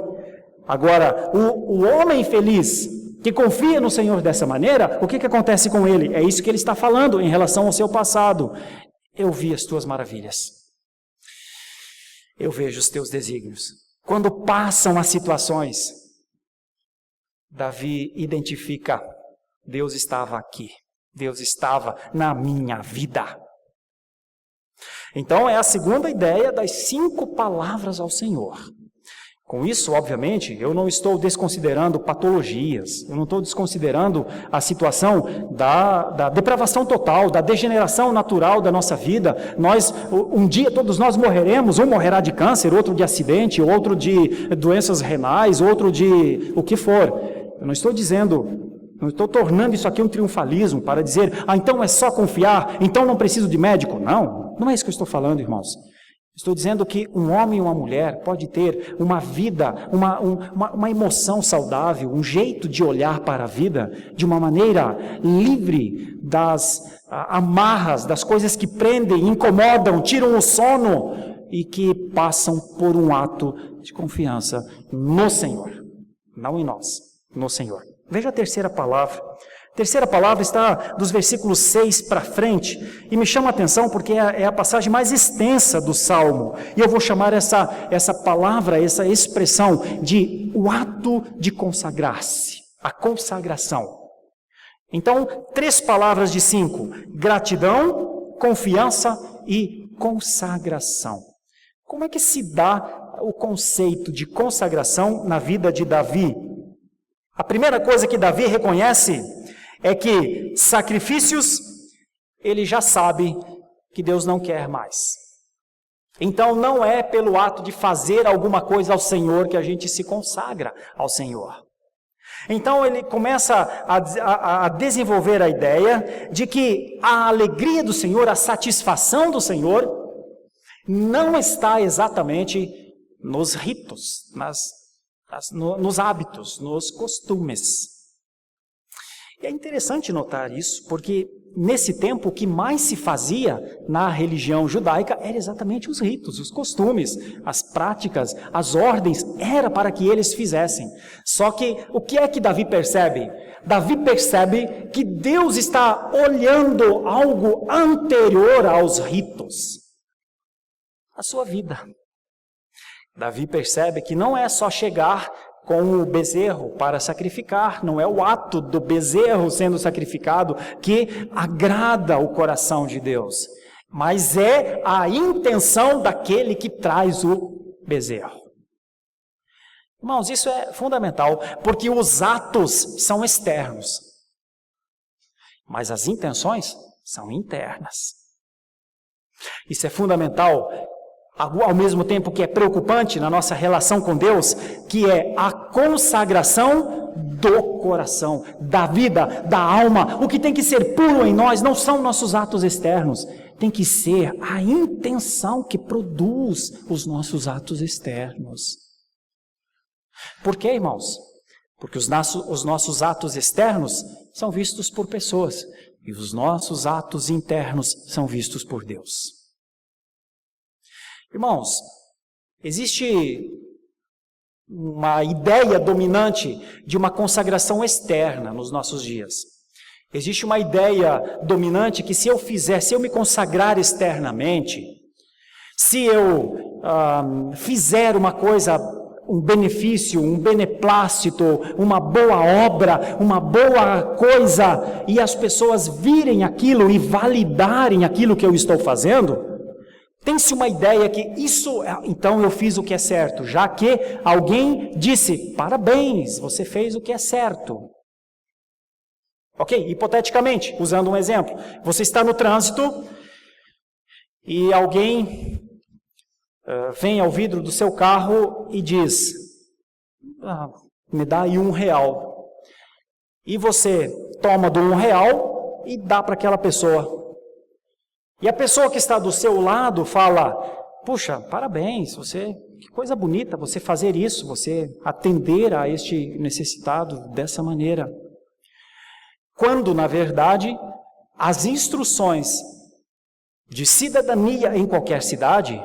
Agora, o homem feliz que confia no Senhor dessa maneira, o que acontece com ele? É isso que ele está falando em relação ao seu passado. Eu vi as tuas maravilhas. Eu vejo os teus desígnios. Quando passam as situações, Davi identifica: Deus estava aqui. Deus estava na minha vida. Então é a segunda ideia das 5 palavras ao Senhor. Com isso, obviamente, eu não estou desconsiderando patologias, eu não estou desconsiderando a situação da depravação total, da degeneração natural da nossa vida. Um dia todos nós morreremos, um morrerá de câncer, outro de acidente, outro de doenças renais, outro de o que for. Eu não estou tornando isso aqui um triunfalismo para dizer, então é só confiar, então não preciso de médico. Não é isso que eu estou falando, irmãos. Estou dizendo que um homem e uma mulher pode ter uma vida, uma emoção saudável, um jeito de olhar para a vida de uma maneira livre das amarras, das coisas que prendem, incomodam, tiram o sono e que passam por um ato de confiança no Senhor, não em nós, no Senhor. Veja a terceira palavra. A terceira palavra está dos versículos 6 para frente, e me chama a atenção porque é a passagem mais extensa do Salmo, e eu vou chamar essa palavra, essa expressão de o ato de consagrar-se, a consagração. Então, 3 palavras de 5, gratidão, confiança e consagração. Como é que se dá o conceito de consagração na vida de Davi? A primeira coisa que Davi reconhece é que sacrifícios ele já sabe que Deus não quer mais. Então não é pelo ato de fazer alguma coisa ao Senhor que a gente se consagra ao Senhor. Então ele começa a desenvolver a ideia de que a alegria do Senhor, a satisfação do Senhor, não está exatamente nos ritos, nos hábitos, nos costumes. E é interessante notar isso, porque nesse tempo o que mais se fazia na religião judaica era exatamente os ritos, os costumes, as práticas, as ordens, era para que eles fizessem. Só que o que é que Davi percebe? Davi percebe que Deus está olhando algo anterior aos ritos, a sua vida. Davi percebe que não é só chegar com o bezerro para sacrificar, não é o ato do bezerro sendo sacrificado que agrada o coração de Deus, mas é a intenção daquele que traz o bezerro. Irmãos, isso é fundamental, porque os atos são externos, mas as intenções são internas. Isso é fundamental, ao mesmo tempo que é preocupante na nossa relação com Deus, que é a consagração do coração, da vida, da alma. O que tem que ser puro em nós não são nossos atos externos, tem que ser a intenção que produz os nossos atos externos. Por quê, irmãos? Porque os nossos atos externos são vistos por pessoas, e os nossos atos internos são vistos por Deus. Irmãos, existe uma ideia dominante de uma consagração externa nos nossos dias. Existe uma ideia dominante que se eu me consagrar externamente, se eu fizer uma coisa, um benefício, um beneplácito, uma boa obra, uma boa coisa, e as pessoas virem aquilo e validarem aquilo que eu estou fazendo, tem-se uma ideia que então eu fiz o que é certo, já que alguém disse, parabéns, você fez o que é certo. Ok, hipoteticamente, usando um exemplo, você está no trânsito e alguém vem ao vidro do seu carro e diz, me dá aí R$1. E você toma do R$1 e dá para aquela pessoa. E a pessoa que está do seu lado fala, puxa, parabéns, que coisa bonita você fazer isso, você atender a este necessitado dessa maneira. Quando, na verdade, as instruções de cidadania em qualquer cidade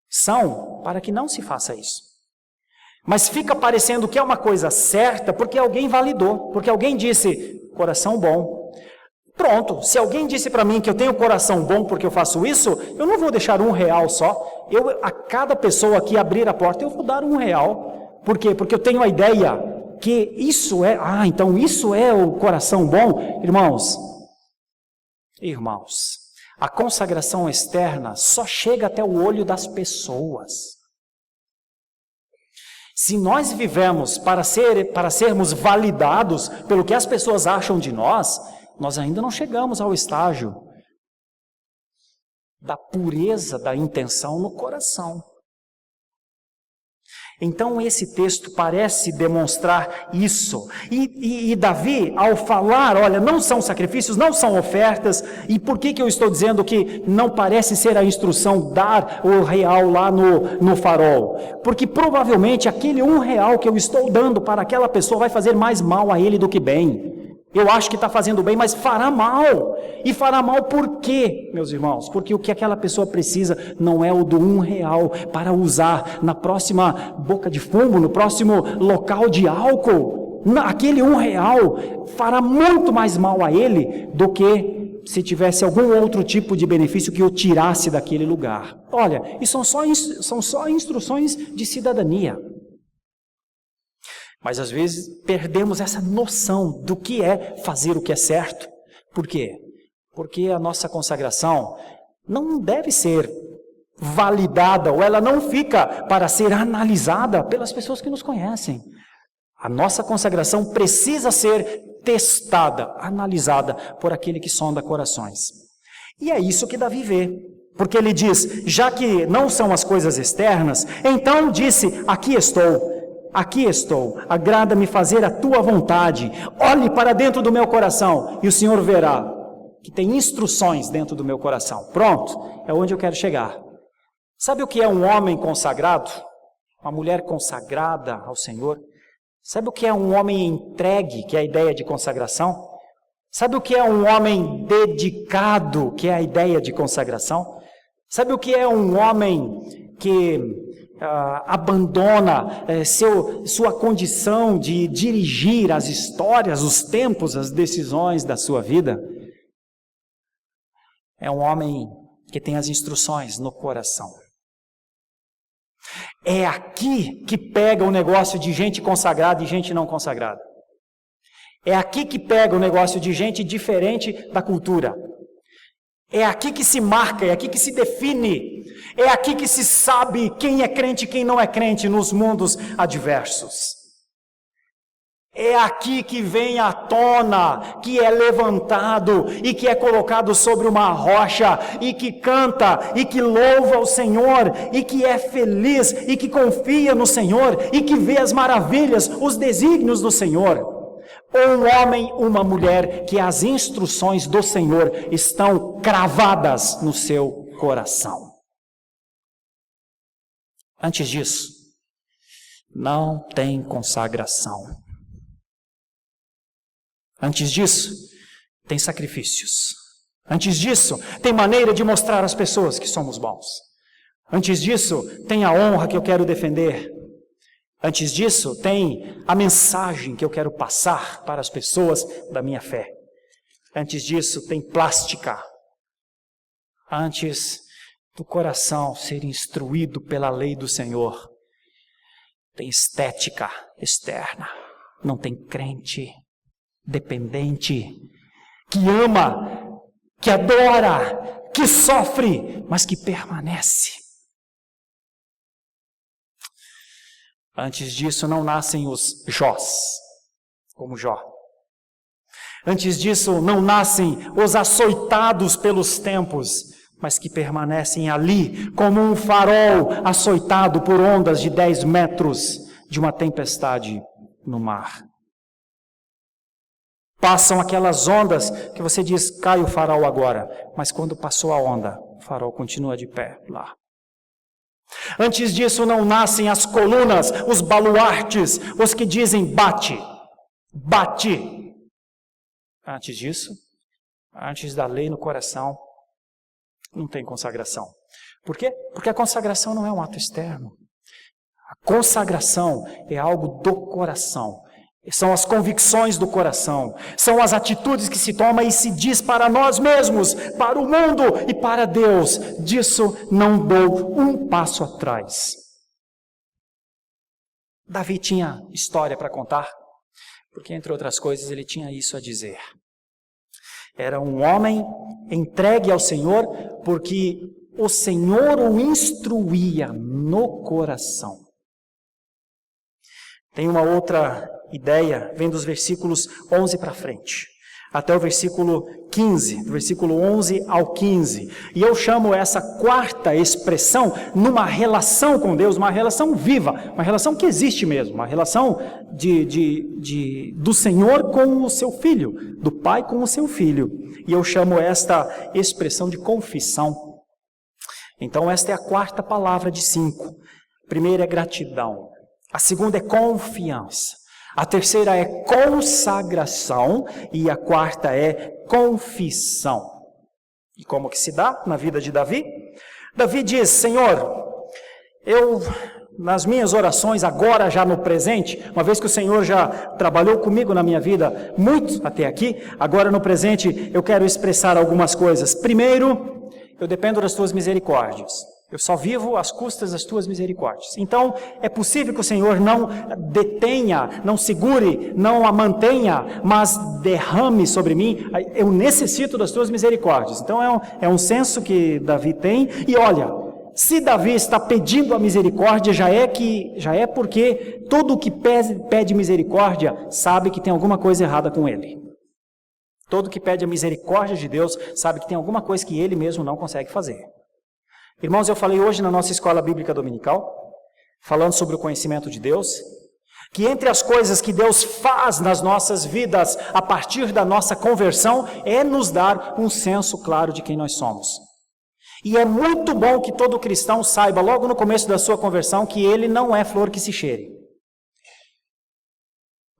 são para que não se faça isso. Mas fica parecendo que é uma coisa certa porque alguém validou, porque alguém disse, coração bom. Pronto, se alguém disse para mim que eu tenho coração bom porque eu faço isso, eu não vou deixar R$1 só. A cada pessoa que abrir a porta, eu vou dar R$1. Por quê? Porque eu tenho a ideia que isso é... então isso é o coração bom? Irmãos, a consagração externa só chega até o olho das pessoas. Se nós vivemos para sermos validados pelo que as pessoas acham de nós ainda não chegamos ao estágio da pureza da intenção no coração. Então esse texto parece demonstrar isso. E Davi, ao falar, olha, não são sacrifícios, não são ofertas, e por que eu estou dizendo que não parece ser a instrução dar o R$1 lá no farol? Porque provavelmente aquele R$1 que eu estou dando para aquela pessoa vai fazer mais mal a ele do que bem. Eu acho que está fazendo bem, mas fará mal. E fará mal por quê, meus irmãos? Porque o que aquela pessoa precisa não é o do R$1 para usar na próxima boca de fumo, no próximo local de álcool. Aquele R$1 fará muito mais mal a ele do que se tivesse algum outro tipo de benefício que o tirasse daquele lugar. Olha, isso são só instruções de cidadania. Mas às vezes perdemos essa noção do que é fazer o que é certo. Por quê? Porque a nossa consagração não deve ser validada, ou ela não fica para ser analisada pelas pessoas que nos conhecem. A nossa consagração precisa ser testada, analisada por aquele que sonda corações. E é isso que Davi vê. Porque ele diz, já que não são as coisas externas, então disse, aqui estou, agrada-me fazer a tua vontade, olhe para dentro do meu coração, e o Senhor verá que tem instruções dentro do meu coração. Pronto, é onde eu quero chegar. Sabe o que é um homem consagrado? Uma mulher consagrada ao Senhor? Sabe o que é um homem entregue, que é a ideia de consagração? Sabe o que é um homem dedicado, que é a ideia de consagração? Sabe o que é um homem que abandona sua condição de dirigir as histórias, os tempos, as decisões da sua vida? É um homem que tem as instruções no coração. É aqui que pega o negócio de gente consagrada e gente não consagrada. É aqui que pega o negócio de gente diferente da cultura. É aqui que se marca, é aqui que se define. É aqui que se sabe quem é crente e quem não é crente nos mundos adversos. É aqui que vem à tona, que é levantado e que é colocado sobre uma rocha e que canta e que louva o Senhor e que é feliz e que confia no Senhor e que vê as maravilhas, os desígnios do Senhor. Um homem, uma mulher que as instruções do Senhor estão cravadas no seu coração. Antes disso, não tem consagração. Antes disso, tem sacrifícios. Antes disso, tem maneira de mostrar às pessoas que somos bons. Antes disso, tem a honra que eu quero defender. Antes disso, tem a mensagem que eu quero passar para as pessoas da minha fé. Antes disso, tem plástica. Antes do coração ser instruído pela lei do Senhor, tem estética externa. Não tem crente dependente, que ama, que adora, que sofre, mas que permanece. Antes disso não nascem os Jós, como Jó. Antes disso não nascem os açoitados pelos tempos, mas que permanecem ali como um farol açoitado por ondas de 10 metros de uma tempestade no mar. Passam aquelas ondas que você diz, cai o farol agora, mas quando passou a onda, o farol continua de pé lá. Antes disso não nascem as colunas, os baluartes, os que dizem bate, bate. Antes disso, antes da lei no coração, não tem consagração. Por quê? Porque a consagração não é um ato externo. A consagração é algo do coração. São as convicções do coração, são as atitudes que se toma e se diz para nós mesmos, para o mundo e para Deus. Disso não dou um passo atrás. Davi tinha história para contar, porque entre outras coisas ele tinha isso a dizer. Era um homem entregue ao Senhor, porque o Senhor o instruía no coração. Tem uma outra ideia, vem dos versículos 11 para frente, até o versículo 15, do versículo 11 ao 15. E eu chamo essa quarta expressão numa relação com Deus, uma relação viva, uma relação que existe mesmo, uma relação do Senhor com o seu filho, do Pai com o seu filho. E eu chamo esta expressão de confissão. Então esta é a quarta palavra de 5. A primeira é gratidão. A segunda é confiança. A terceira é consagração. E a quarta é confissão. E como que se dá na vida de Davi? Davi diz, Senhor, eu nas minhas orações agora já no presente, uma vez que o Senhor já trabalhou comigo na minha vida muito até aqui, agora no presente eu quero expressar algumas coisas. Primeiro, eu dependo das tuas misericórdias. Eu só vivo às custas das tuas misericórdias. Então, é possível que o Senhor não detenha, não segure, não a mantenha, mas derrame sobre mim. Eu necessito das tuas misericórdias. Então, é um senso que Davi tem. E olha, se Davi está pedindo a misericórdia, já é porque todo o que pede misericórdia sabe que tem alguma coisa errada com ele. Todo que pede a misericórdia de Deus sabe que tem alguma coisa que ele mesmo não consegue fazer. Irmãos, eu falei hoje na nossa escola bíblica dominical, falando sobre o conhecimento de Deus, que entre as coisas que Deus faz nas nossas vidas a partir da nossa conversão é nos dar um senso claro de quem nós somos. E é muito bom que todo cristão saiba logo no começo da sua conversão que ele não é flor que se cheire.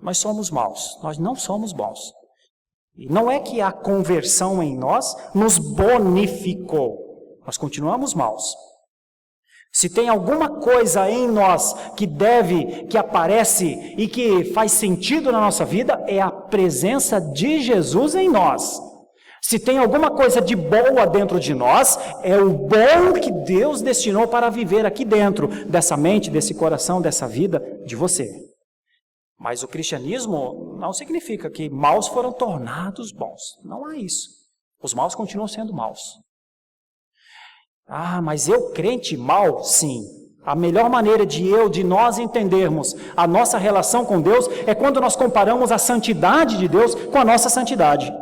Nós somos maus, nós não somos bons. E não é que a conversão em nós nos bonificou, nós continuamos maus. Se tem alguma coisa em nós que aparece e que faz sentido na nossa vida, é a presença de Jesus em nós. Se tem alguma coisa de boa dentro de nós, é o bom que Deus destinou para viver aqui dentro, dessa mente, desse coração, dessa vida, de você. Mas o cristianismo não significa que maus foram tornados bons. Não há isso. Os maus continuam sendo maus. Ah, mas eu crente mal? Sim. A melhor maneira de nós entendermos a nossa relação com Deus é quando nós comparamos a santidade de Deus com a nossa santidade.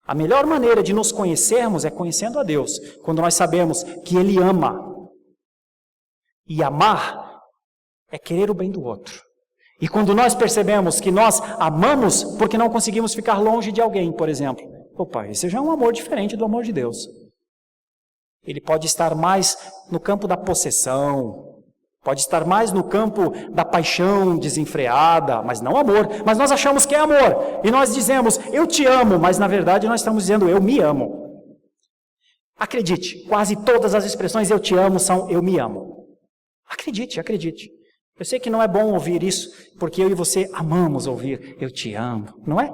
A melhor maneira de nos conhecermos é conhecendo a Deus, quando nós sabemos que Ele ama. E amar é querer o bem do outro. E quando nós percebemos que nós amamos porque não conseguimos ficar longe de alguém, por exemplo. Opa, esse já é um amor diferente do amor de Deus. Ele pode estar mais no campo da possessão, pode estar mais no campo da paixão desenfreada, mas não amor. Mas nós achamos que é amor. E nós dizemos, eu te amo, mas na verdade nós estamos dizendo, eu me amo. Acredite, quase todas as expressões eu te amo são eu me amo. Acredite, acredite. Eu sei que não é bom ouvir isso, porque eu e você amamos ouvir eu te amo, não é?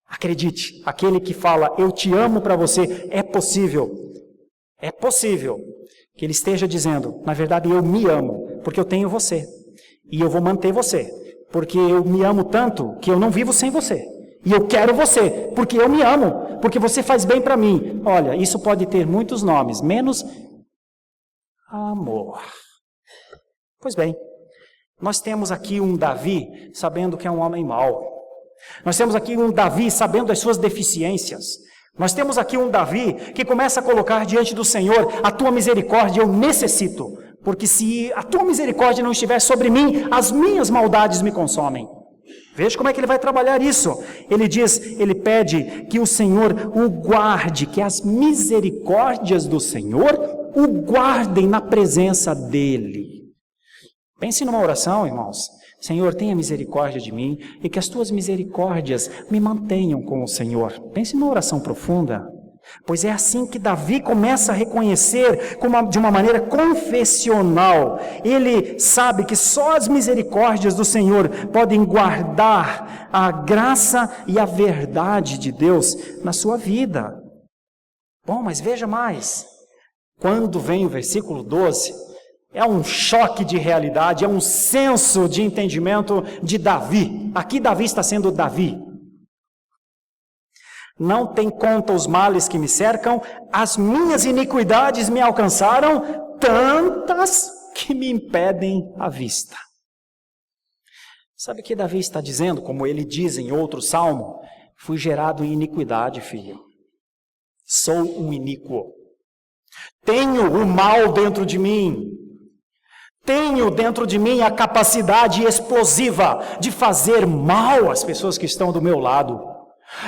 Acredite, aquele que fala eu te amo para você, é possível que ele esteja dizendo, na verdade eu me amo, porque eu tenho você, e eu vou manter você, porque eu me amo tanto que eu não vivo sem você, e eu quero você, porque eu me amo, porque você faz bem para mim. Olha, isso pode ter muitos nomes, menos amor. Pois bem, nós temos aqui um Davi sabendo que é um homem mau. Nós temos aqui um Davi sabendo das suas deficiências. Nós temos aqui um Davi que começa a colocar diante do Senhor, a tua misericórdia eu necessito, porque se a tua misericórdia não estiver sobre mim, as minhas maldades me consomem. Veja como é que ele vai trabalhar isso. Ele pede que o Senhor o guarde, que as misericórdias do Senhor o guardem na presença dele. Pense numa oração, irmãos. Senhor, tenha misericórdia de mim e que as tuas misericórdias me mantenham com o Senhor. Pense numa oração profunda. Pois é assim que Davi começa a reconhecer de uma maneira confessional. Ele sabe que só as misericórdias do Senhor podem guardar a graça e a verdade de Deus na sua vida. Bom, mas veja mais. Quando vem o versículo 12... é um choque de realidade, é um senso de entendimento de Davi. Aqui Davi está sendo Davi. Não tem conta os males que me cercam, as minhas iniquidades me alcançaram, tantas que me impedem a vista. Sabe o que Davi está dizendo? Como ele diz em outro salmo, fui gerado em iniquidade, filho. Sou um iníquo. Tenho o mal dentro de mim. Tenho dentro de mim a capacidade explosiva de fazer mal às pessoas que estão do meu lado.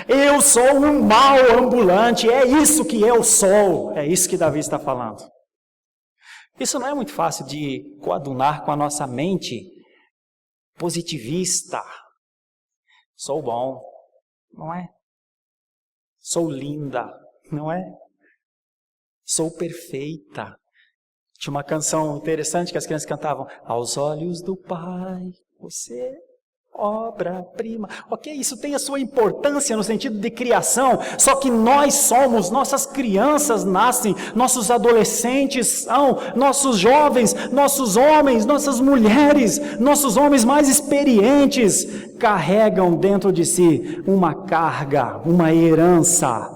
Eu sou um mal ambulante, é isso que eu sou. É isso que Davi está falando. Isso não é muito fácil de coadunar com a nossa mente positivista. Sou bom, não é? Sou linda, não é? Sou perfeita. Tinha uma canção interessante que as crianças cantavam. Aos olhos do Pai, você obra-prima. Ok, isso tem a sua importância no sentido de criação, só que nossas crianças nascem, nossos adolescentes são, nossos jovens, nossos homens, nossas mulheres, nossos homens mais experientes, carregam dentro de si uma carga, uma herança,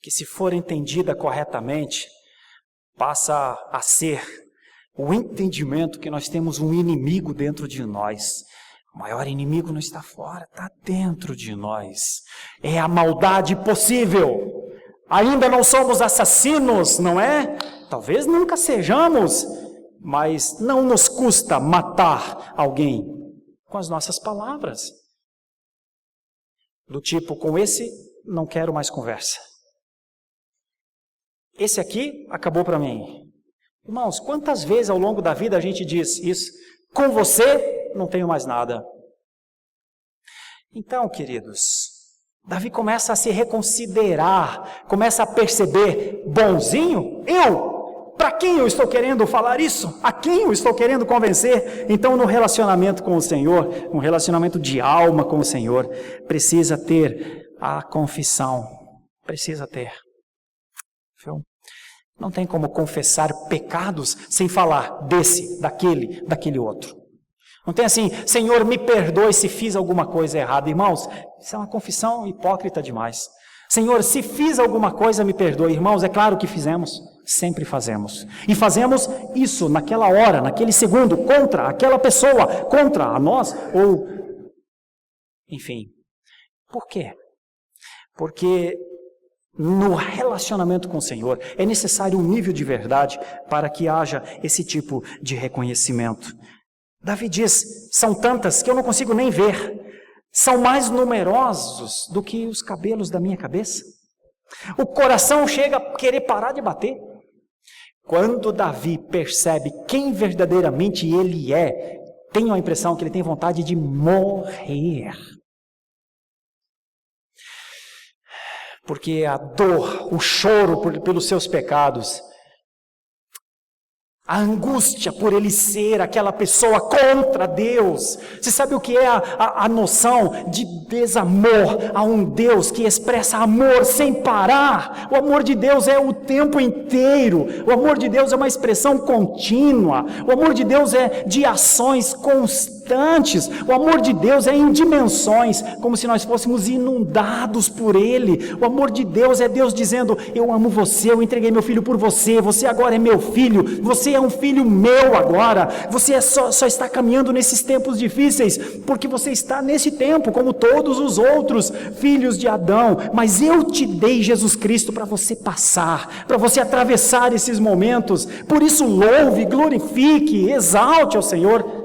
que se for entendida corretamente, passa a ser o entendimento que nós temos um inimigo dentro de nós, O maior inimigo não está fora, está dentro de nós. É a maldade possível. Ainda não somos assassinos, não é? Talvez nunca sejamos, mas não nos custa matar alguém com as nossas palavras. Do tipo, com esse não quero mais conversa. Esse aqui acabou para mim. Irmãos, quantas vezes ao longo da vida a gente diz isso? Com você não tenho mais nada. Então, queridos, Davi começa a se reconsiderar, começa a perceber, bonzinho, para quem eu estou querendo falar isso? A quem eu estou querendo convencer? Então, no relacionamento com o Senhor, um relacionamento de alma com o Senhor, precisa ter a confissão, precisa ter. Viu? Não tem como confessar pecados sem falar desse, daquele outro. Não tem assim, Senhor, me perdoe se fiz alguma coisa errada. Irmãos, isso é uma confissão hipócrita demais. Senhor, se fiz alguma coisa, me perdoe. Irmãos, é claro que fizemos, sempre fazemos. E fazemos isso naquela hora, naquele segundo, contra aquela pessoa, contra a nós, ou... Enfim, por quê? Porque no relacionamento com o Senhor é necessário um nível de verdade para que haja esse tipo de reconhecimento. Davi diz, são tantas que eu não consigo nem ver. São mais numerosos do que os cabelos da minha cabeça. O coração chega a querer parar de bater. Quando Davi percebe quem verdadeiramente ele é, tenho a impressão que ele tem vontade de morrer. Porque a dor, o choro pelos seus pecados, a angústia por ele ser aquela pessoa contra Deus. Você sabe o que é a noção de desamor a um Deus que expressa amor sem parar? O amor de Deus é o tempo inteiro. O amor de Deus é uma expressão contínua. O amor de Deus é de ações constantes. O amor de Deus é em dimensões, como se nós fôssemos inundados por Ele. O amor de Deus é Deus dizendo, eu amo você, eu entreguei meu filho por você, você agora é meu filho, você é um filho meu agora, você só está caminhando nesses tempos difíceis, porque você está nesse tempo, como todos os outros filhos de Adão, mas eu te dei Jesus Cristo para você passar, para você atravessar esses momentos. Por isso louve, glorifique, exalte ao Senhor.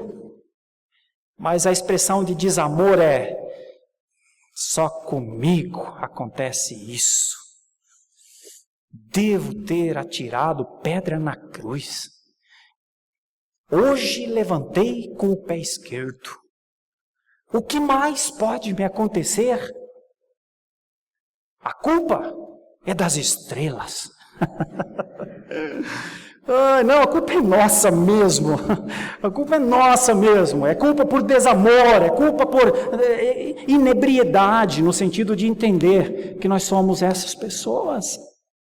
Mas a expressão de desamor é, só comigo acontece isso. Devo ter atirado pedra na cruz. Hoje levantei com o pé esquerdo. O que mais pode me acontecer? A culpa é das estrelas. Não, a culpa é nossa mesmo. A culpa é nossa mesmo. É culpa por desamor, é culpa por inebriedade, no sentido de entender que nós somos essas pessoas.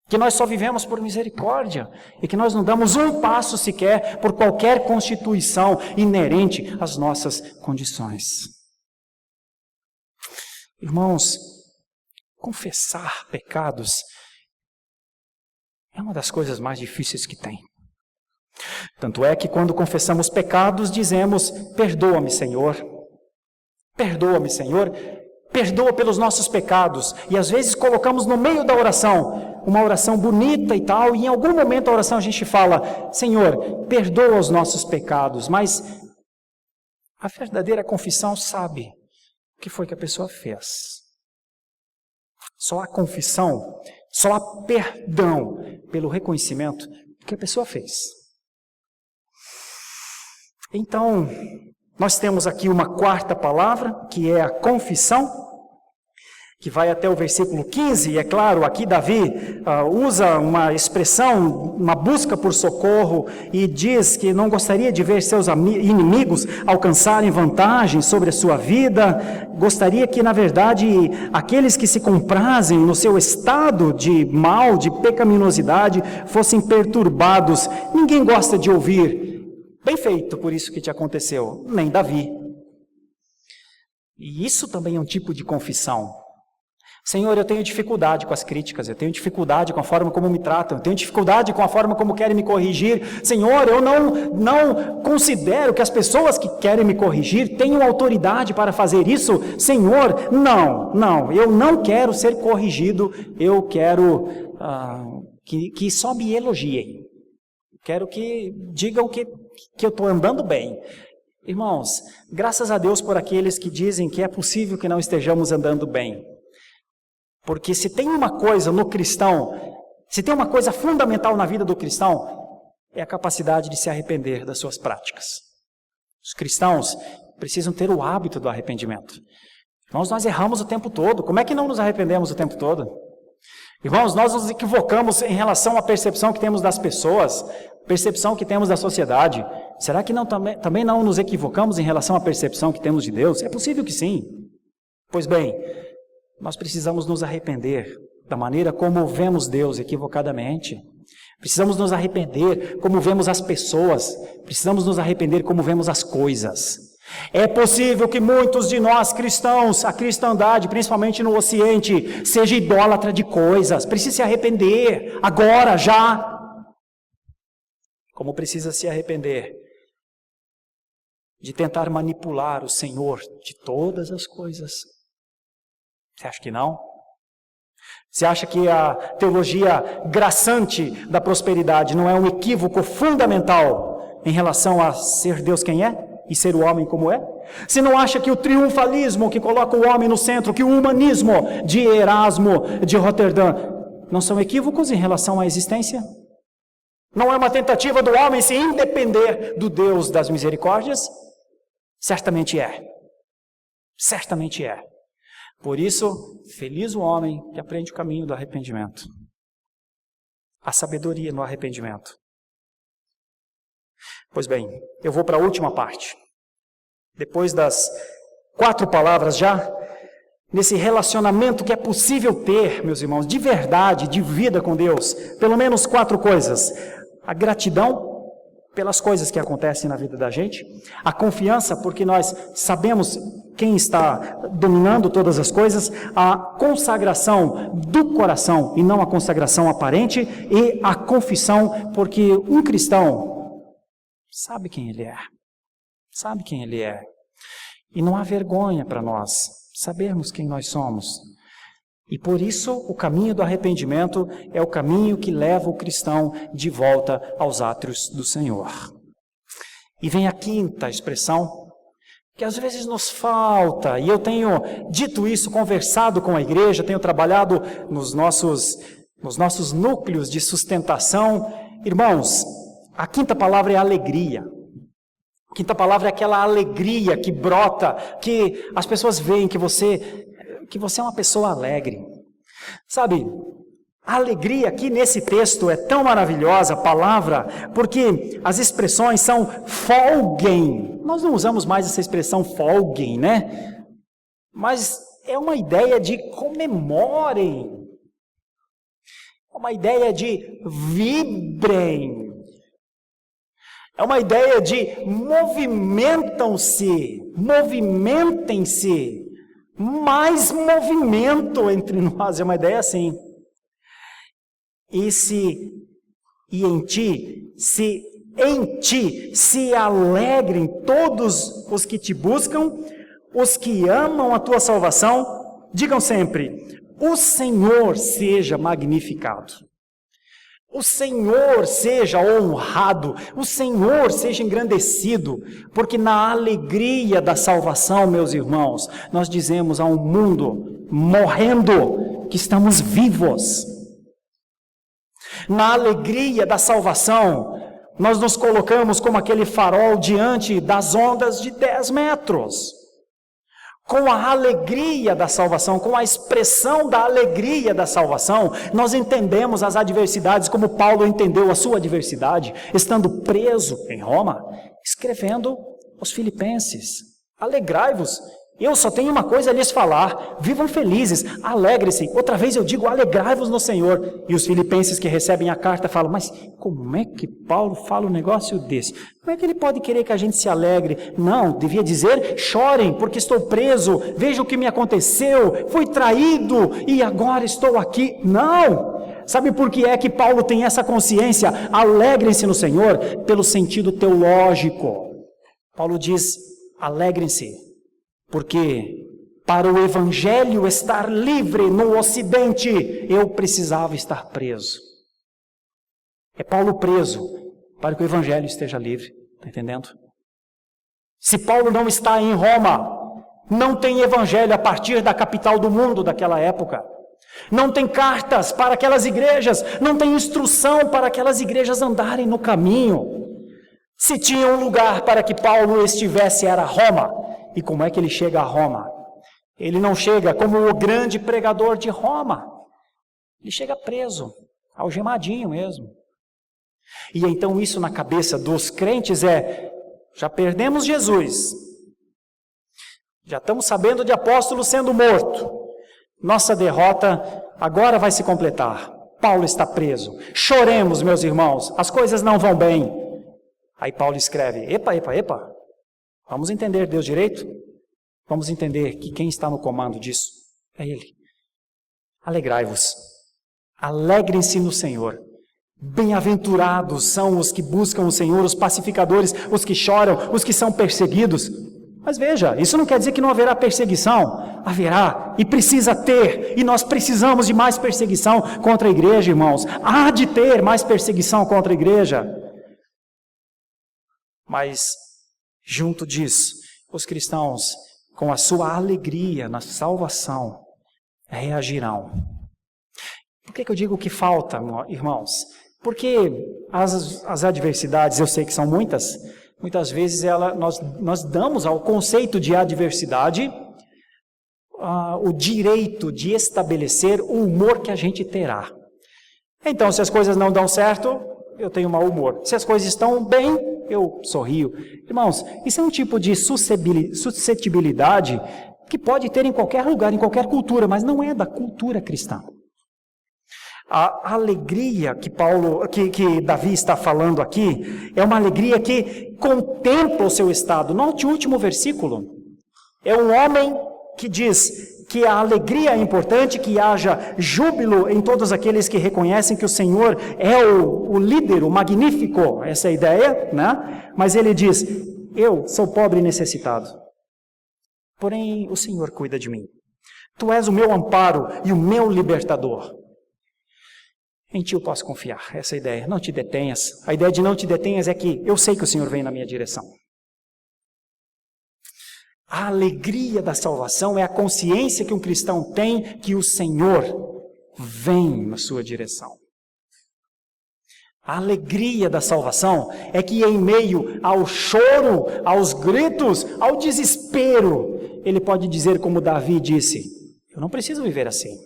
Que nós só vivemos por misericórdia e que nós não damos um passo sequer por qualquer constituição inerente às nossas condições. Irmãos, confessar pecados é uma das coisas mais difíceis que tem. Tanto é que quando confessamos pecados, dizemos, perdoa-me, Senhor. Perdoa-me, Senhor. Perdoa pelos nossos pecados. E às vezes colocamos no meio da oração uma oração bonita e tal, e em algum momento da oração a gente fala, Senhor, perdoa os nossos pecados, mas a verdadeira confissão sabe o que foi que a pessoa fez. Só há confissão, só há perdão pelo reconhecimento que a pessoa fez. Então, nós temos aqui uma quarta palavra, que é a confissão, que vai até o versículo 15, e é claro, aqui Davi usa uma expressão, uma busca por socorro, e diz que não gostaria de ver seus inimigos alcançarem vantagem sobre a sua vida, gostaria que, na verdade, aqueles que se comprazem no seu estado de mal, de pecaminosidade, fossem perturbados. Ninguém gosta de ouvir, bem feito por isso que te aconteceu, nem Davi. E isso também é um tipo de confissão. Senhor, eu tenho dificuldade com as críticas, eu tenho dificuldade com a forma como me tratam, eu tenho dificuldade com a forma como querem me corrigir. Senhor, eu não considero que as pessoas que querem me corrigir tenham autoridade para fazer isso. Senhor, não, eu não quero ser corrigido, eu quero que só me elogiem. Quero que digam que eu estou andando bem. Irmãos, graças a Deus por aqueles que dizem que é possível que não estejamos andando bem. Porque se tem uma coisa no cristão, se tem uma coisa fundamental na vida do cristão, é a capacidade de se arrepender das suas práticas. Os cristãos precisam ter o hábito do arrependimento. Irmãos, nós erramos o tempo todo. Como é que não nos arrependemos o tempo todo? Irmãos, nós nos equivocamos em relação à percepção que temos das pessoas, percepção que temos da sociedade. Será que também não nos equivocamos em relação à percepção que temos de Deus? É possível que sim. Pois bem, nós precisamos nos arrepender da maneira como vemos Deus equivocadamente. Precisamos nos arrepender como vemos as pessoas. Precisamos nos arrepender como vemos as coisas. É possível que muitos de nós cristãos, a cristandade, principalmente no Ocidente, seja idólatra de coisas. Precisa se arrepender agora, já. Como precisa se arrepender de tentar manipular o Senhor de todas as coisas. Você acha que não? Você acha que a teologia graçante da prosperidade não é um equívoco fundamental em relação a ser Deus quem é e ser o homem como é? Você não acha que o triunfalismo que coloca o homem no centro, que o humanismo de Erasmo de Roterdã, não são equívocos em relação à existência? Não é uma tentativa do homem se independer do Deus das misericórdias? Certamente é. Certamente é. Por isso, feliz o homem que aprende o caminho do arrependimento. A sabedoria no arrependimento. Pois bem, eu vou para a última parte. Depois das 4 palavras já, nesse relacionamento que é possível ter, meus irmãos, de verdade, de vida com Deus, pelo menos 4 coisas. A gratidão pelas coisas que acontecem na vida da gente, a confiança, porque nós sabemos quem está dominando todas as coisas, a consagração do coração e não a consagração aparente, e a confissão, porque um cristão sabe quem ele é, sabe quem ele é, e não há vergonha para nós sabermos quem nós somos. E por isso o caminho do arrependimento é o caminho que leva o cristão de volta aos átrios do Senhor. E vem a 5ª expressão, que às vezes nos falta, e eu tenho dito isso, conversado com a igreja, tenho trabalhado nos nossos núcleos de sustentação. Irmãos, a 5ª palavra é alegria. A 5ª palavra é aquela alegria que brota, que as pessoas veem que você é uma pessoa alegre. Sabe, a alegria aqui nesse texto é tão maravilhosa, a palavra, porque as expressões são folguem. Nós não usamos mais essa expressão folguem, né? Mas é uma ideia de comemorem. É uma ideia de vibrem. É uma ideia de movimentem-se. Mais movimento entre nós, é uma ideia assim. E em ti se alegrem todos os que te buscam, os que amam a tua salvação. Digam sempre: o Senhor seja magnificado. O Senhor seja honrado, o Senhor seja engrandecido, porque na alegria da salvação, meus irmãos, nós dizemos a um mundo morrendo que estamos vivos. Na alegria da salvação, nós nos colocamos como aquele farol diante das ondas de 10 metros. Com a alegria da salvação, com a expressão da alegria da salvação, nós entendemos as adversidades como Paulo entendeu a sua adversidade, estando preso em Roma, escrevendo aos Filipenses: alegrai-vos Eu só tenho uma coisa a lhes falar: vivam felizes, alegrem-se. Outra vez eu digo: alegrai-vos no Senhor. E os filipenses que recebem a carta falam: mas como é que Paulo fala um negócio desse? Como é que ele pode querer que a gente se alegre? Não, devia dizer: chorem, porque estou preso, veja o que me aconteceu, fui traído e agora estou aqui. Não! Sabe por que é que Paulo tem essa consciência? Alegrem-se no Senhor, pelo sentido teológico. Paulo diz: alegrem-se. Porque para o Evangelho estar livre no Ocidente, eu precisava estar preso. É Paulo preso para que o Evangelho esteja livre. Está entendendo? Se Paulo não está em Roma, não tem Evangelho a partir da capital do mundo daquela época. Não tem cartas para aquelas igrejas, não tem instrução para aquelas igrejas andarem no caminho. Se tinha um lugar para que Paulo estivesse, era Roma. E como é que ele chega a Roma? Ele não chega como o grande pregador de Roma. Ele chega preso, algemadinho mesmo. E então isso na cabeça dos crentes é: já perdemos Jesus. Já estamos sabendo de apóstolo sendo morto. Nossa derrota agora vai se completar. Paulo está preso. Choremos, meus irmãos, as coisas não vão bem. Aí Paulo escreve: epa. Vamos entender Deus direito? Vamos entender que quem está no comando disso é Ele. Alegrai-vos. Alegrem-se no Senhor. Bem-aventurados são os que buscam o Senhor, os pacificadores, os que choram, os que são perseguidos. Mas veja, isso não quer dizer que não haverá perseguição. Haverá e precisa ter. E nós precisamos de mais perseguição contra a igreja, irmãos. Há de ter mais perseguição contra a igreja. Mas junto disso, os cristãos, com a sua alegria na salvação, reagirão. Por que eu digo que falta, irmãos? Porque as adversidades, eu sei que são muitas vezes nós damos ao conceito de adversidade o direito de estabelecer o humor que a gente terá. Então, se as coisas não dão certo, eu tenho mau humor. Se as coisas estão bem, eu sorrio. Irmãos, isso é um tipo de suscetibilidade que pode ter em qualquer lugar, em qualquer cultura, mas não é da cultura cristã. A alegria que Davi está falando aqui é uma alegria que contempla o seu estado. Note o último versículo. É um homem que diz que a alegria é importante, que haja júbilo em todos aqueles que reconhecem que o Senhor é o líder, o magnífico, essa é a ideia, né? Mas ele diz: eu sou pobre e necessitado, porém o Senhor cuida de mim. Tu és o meu amparo e o meu libertador. Em ti eu posso confiar, essa é a ideia. Não te detenhas. A ideia de não te detenhas é que eu sei que o Senhor vem na minha direção. A alegria da salvação é a consciência que um cristão tem que o Senhor vem na sua direção. A alegria da salvação é que em meio ao choro, aos gritos, ao desespero, ele pode dizer como Davi disse: eu não preciso viver assim.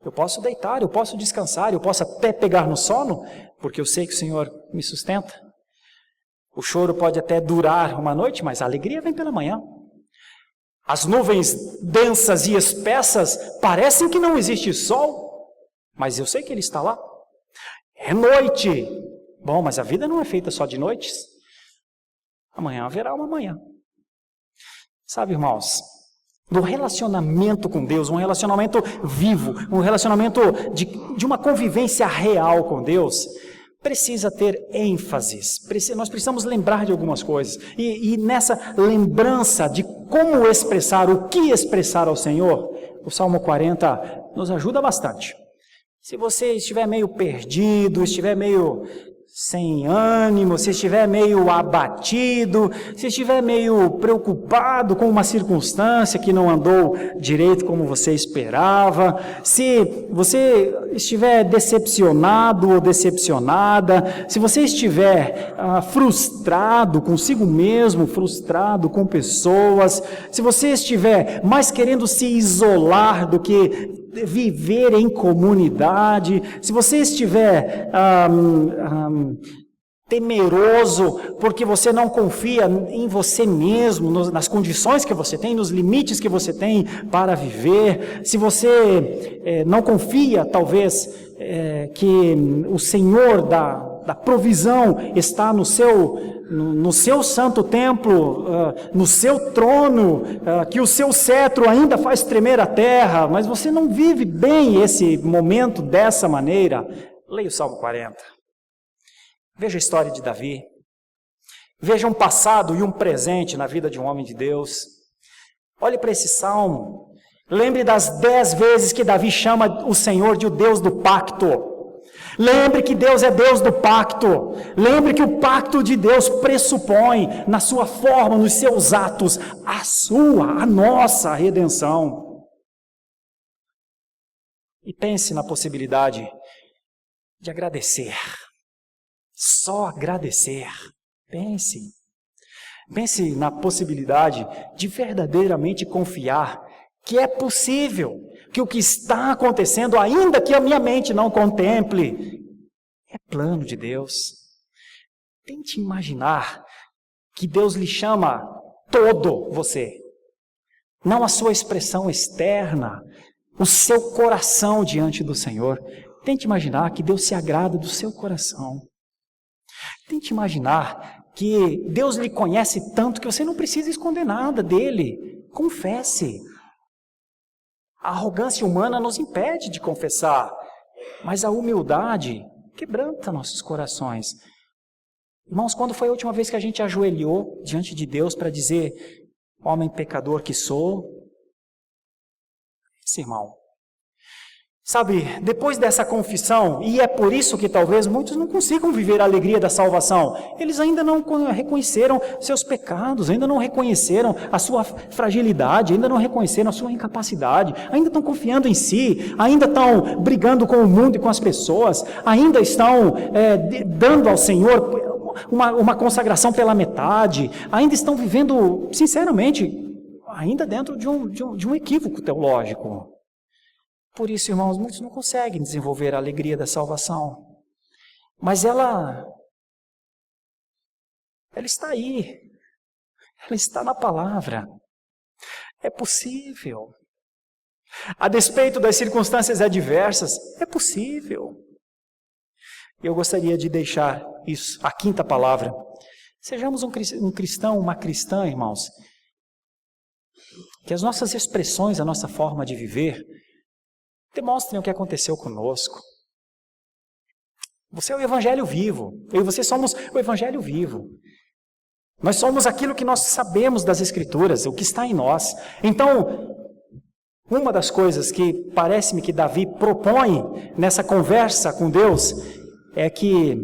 Eu posso deitar, eu posso descansar, eu posso até pegar no sono, porque eu sei que o Senhor me sustenta. O choro pode até durar uma noite, mas a alegria vem pela manhã. As nuvens densas e espessas parecem que não existe sol, mas eu sei que Ele está lá. É noite. Bom, mas a vida não é feita só de noites. Amanhã haverá uma manhã. Sabe, irmãos, no relacionamento com Deus, um relacionamento vivo, um relacionamento de uma convivência real com Deus, precisa ter ênfases, nós precisamos lembrar de algumas coisas, e nessa lembrança de como expressar, o que expressar ao Senhor, o Salmo 40 nos ajuda bastante. Se você estiver meio perdido, estiver meio sem ânimo, se estiver meio abatido, se estiver meio preocupado com uma circunstância que não andou direito como você esperava, se você estiver decepcionado ou decepcionada, se você estiver frustrado consigo mesmo, frustrado com pessoas, se você estiver mais querendo se isolar do que viver em comunidade, se você estiver temeroso, porque você não confia em você mesmo, nas condições que você tem, nos limites que você tem para viver, se você não confia, talvez, que o Senhor da provisão está no seu santo templo, no seu trono, que o seu cetro ainda faz tremer a terra, mas você não vive bem esse momento dessa maneira, leia o Salmo 40. Veja a história de Davi. Veja um passado e um presente na vida de um homem de Deus. Olhe para esse salmo. Lembre das 10 vezes que Davi chama o Senhor de o Deus do pacto. Lembre que Deus é Deus do pacto. Lembre que o pacto de Deus pressupõe, na sua forma, nos seus atos, a nossa redenção. E pense na possibilidade de agradecer. Só agradecer. Pense na possibilidade de verdadeiramente confiar que é possível, que o que está acontecendo, ainda que a minha mente não contemple, é plano de Deus. Tente imaginar que Deus lhe chama todo você, não a sua expressão externa, o seu coração diante do Senhor. Tente imaginar que Deus se agrada do seu coração. Tente imaginar que Deus lhe conhece tanto que você não precisa esconder nada dele. Confesse. A arrogância humana nos impede de confessar, mas a humildade quebranta nossos corações. Irmãos, quando foi a última vez que a gente ajoelhou diante de Deus para dizer, homem pecador que sou? Esse irmão. Sabe, depois dessa confissão, e é por isso que talvez muitos não consigam viver a alegria da salvação, eles ainda não reconheceram seus pecados, ainda não reconheceram a sua fragilidade, ainda não reconheceram a sua incapacidade, ainda estão confiando em si, ainda estão brigando com o mundo e com as pessoas, ainda estão dando ao Senhor uma consagração pela metade, ainda estão vivendo, sinceramente, ainda dentro de um equívoco teológico. Por isso, irmãos, muitos não conseguem desenvolver a alegria da salvação. Mas ela está aí. Ela está na palavra. É possível. A despeito das circunstâncias adversas, é possível. Eu gostaria de deixar isso, a quinta palavra. Sejamos um cristão, uma cristã, irmãos, que as nossas expressões, a nossa forma de viver, demonstrem o que aconteceu conosco. Você é o Evangelho vivo. Eu e você somos o Evangelho vivo. Nós somos aquilo que nós sabemos das Escrituras, o que está em nós. Então, uma das coisas que parece-me que Davi propõe nessa conversa com Deus é que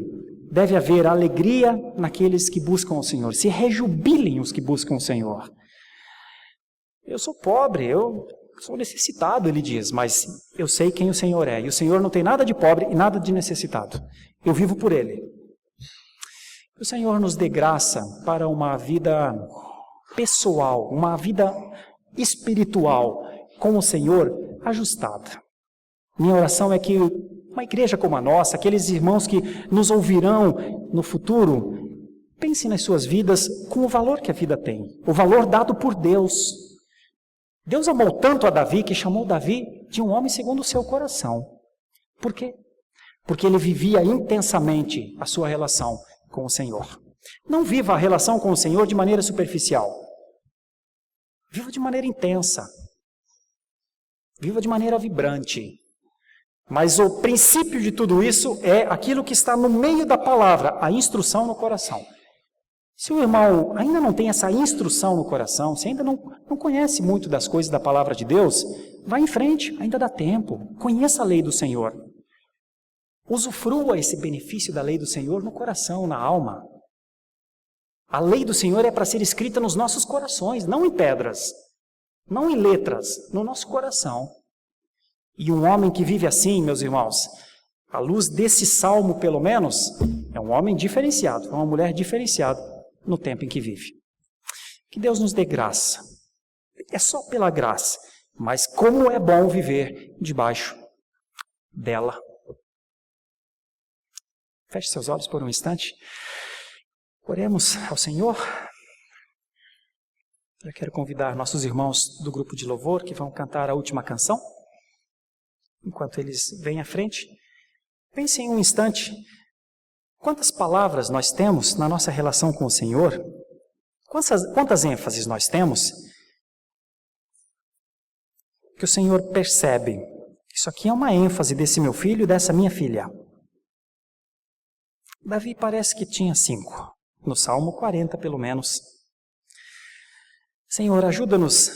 deve haver alegria naqueles que buscam o Senhor. Se rejubilem os que buscam o Senhor. Eu sou pobre, eu sou necessitado, ele diz, mas eu sei quem o Senhor é. E o Senhor não tem nada de pobre e nada de necessitado. Eu vivo por Ele. O Senhor nos dê graça para uma vida pessoal, uma vida espiritual com o Senhor ajustada. Minha oração é que uma igreja como a nossa, aqueles irmãos que nos ouvirão no futuro, pensem nas suas vidas com o valor que a vida tem, o valor dado por Deus. Deus amou tanto a Davi que chamou Davi de um homem segundo o seu coração. Por quê? Porque ele vivia intensamente a sua relação com o Senhor. Não viva a relação com o Senhor de maneira superficial. Viva de maneira intensa. Viva de maneira vibrante. Mas o princípio de tudo isso é aquilo que está no meio da palavra, a instrução no coração. Se o irmão ainda não tem essa instrução no coração, se ainda não conhece muito das coisas da palavra de Deus, vá em frente, ainda dá tempo. Conheça a lei do Senhor. Usufrua esse benefício da lei do Senhor no coração, na alma. A lei do Senhor é para ser escrita nos nossos corações, não em pedras, não em letras, no nosso coração. E um homem que vive assim, meus irmãos, à luz desse salmo pelo menos, é um homem diferenciado, é uma mulher diferenciada no tempo em que vive. Que Deus nos dê graça. É só pela graça, mas como é bom viver debaixo dela. Feche seus olhos por um instante. Oremos ao Senhor. Eu quero convidar nossos irmãos do grupo de louvor que vão cantar a última canção. Enquanto eles vêm à frente, pense em um instante. Quantas palavras nós temos na nossa relação com o Senhor? Quantas ênfases nós temos? Que o Senhor percebe. Isso aqui é uma ênfase desse meu filho e dessa minha filha. Davi parece que tinha 5. No Salmo 40, pelo menos. Senhor, ajuda-nos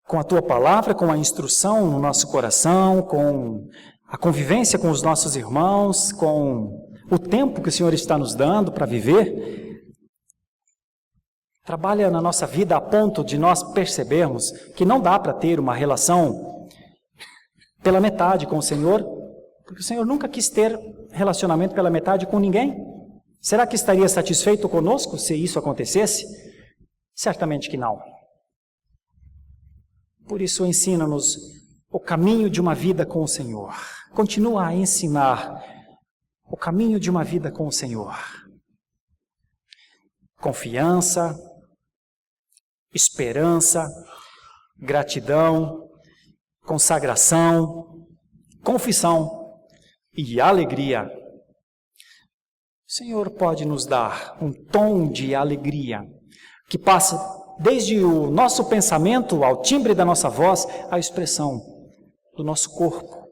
com a Tua palavra, com a instrução no nosso coração, com a convivência com os nossos irmãos, com o tempo que o Senhor está nos dando para viver. Trabalha na nossa vida a ponto de nós percebermos que não dá para ter uma relação pela metade com o Senhor, porque o Senhor nunca quis ter relacionamento pela metade com ninguém. Será que estaria satisfeito conosco se isso acontecesse? Certamente que não. Por isso, ensina-nos o caminho de uma vida com o Senhor. Continua a ensinar o caminho de uma vida com o Senhor. Confiança, esperança, gratidão, consagração, confissão e alegria. O Senhor pode nos dar um tom de alegria que passa desde o nosso pensamento ao timbre da nossa voz, à expressão do nosso corpo.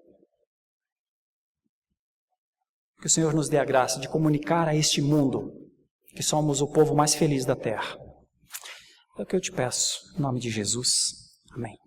Que o Senhor nos dê a graça de comunicar a este mundo que somos o povo mais feliz da terra. É o que eu te peço, em nome de Jesus. Amém.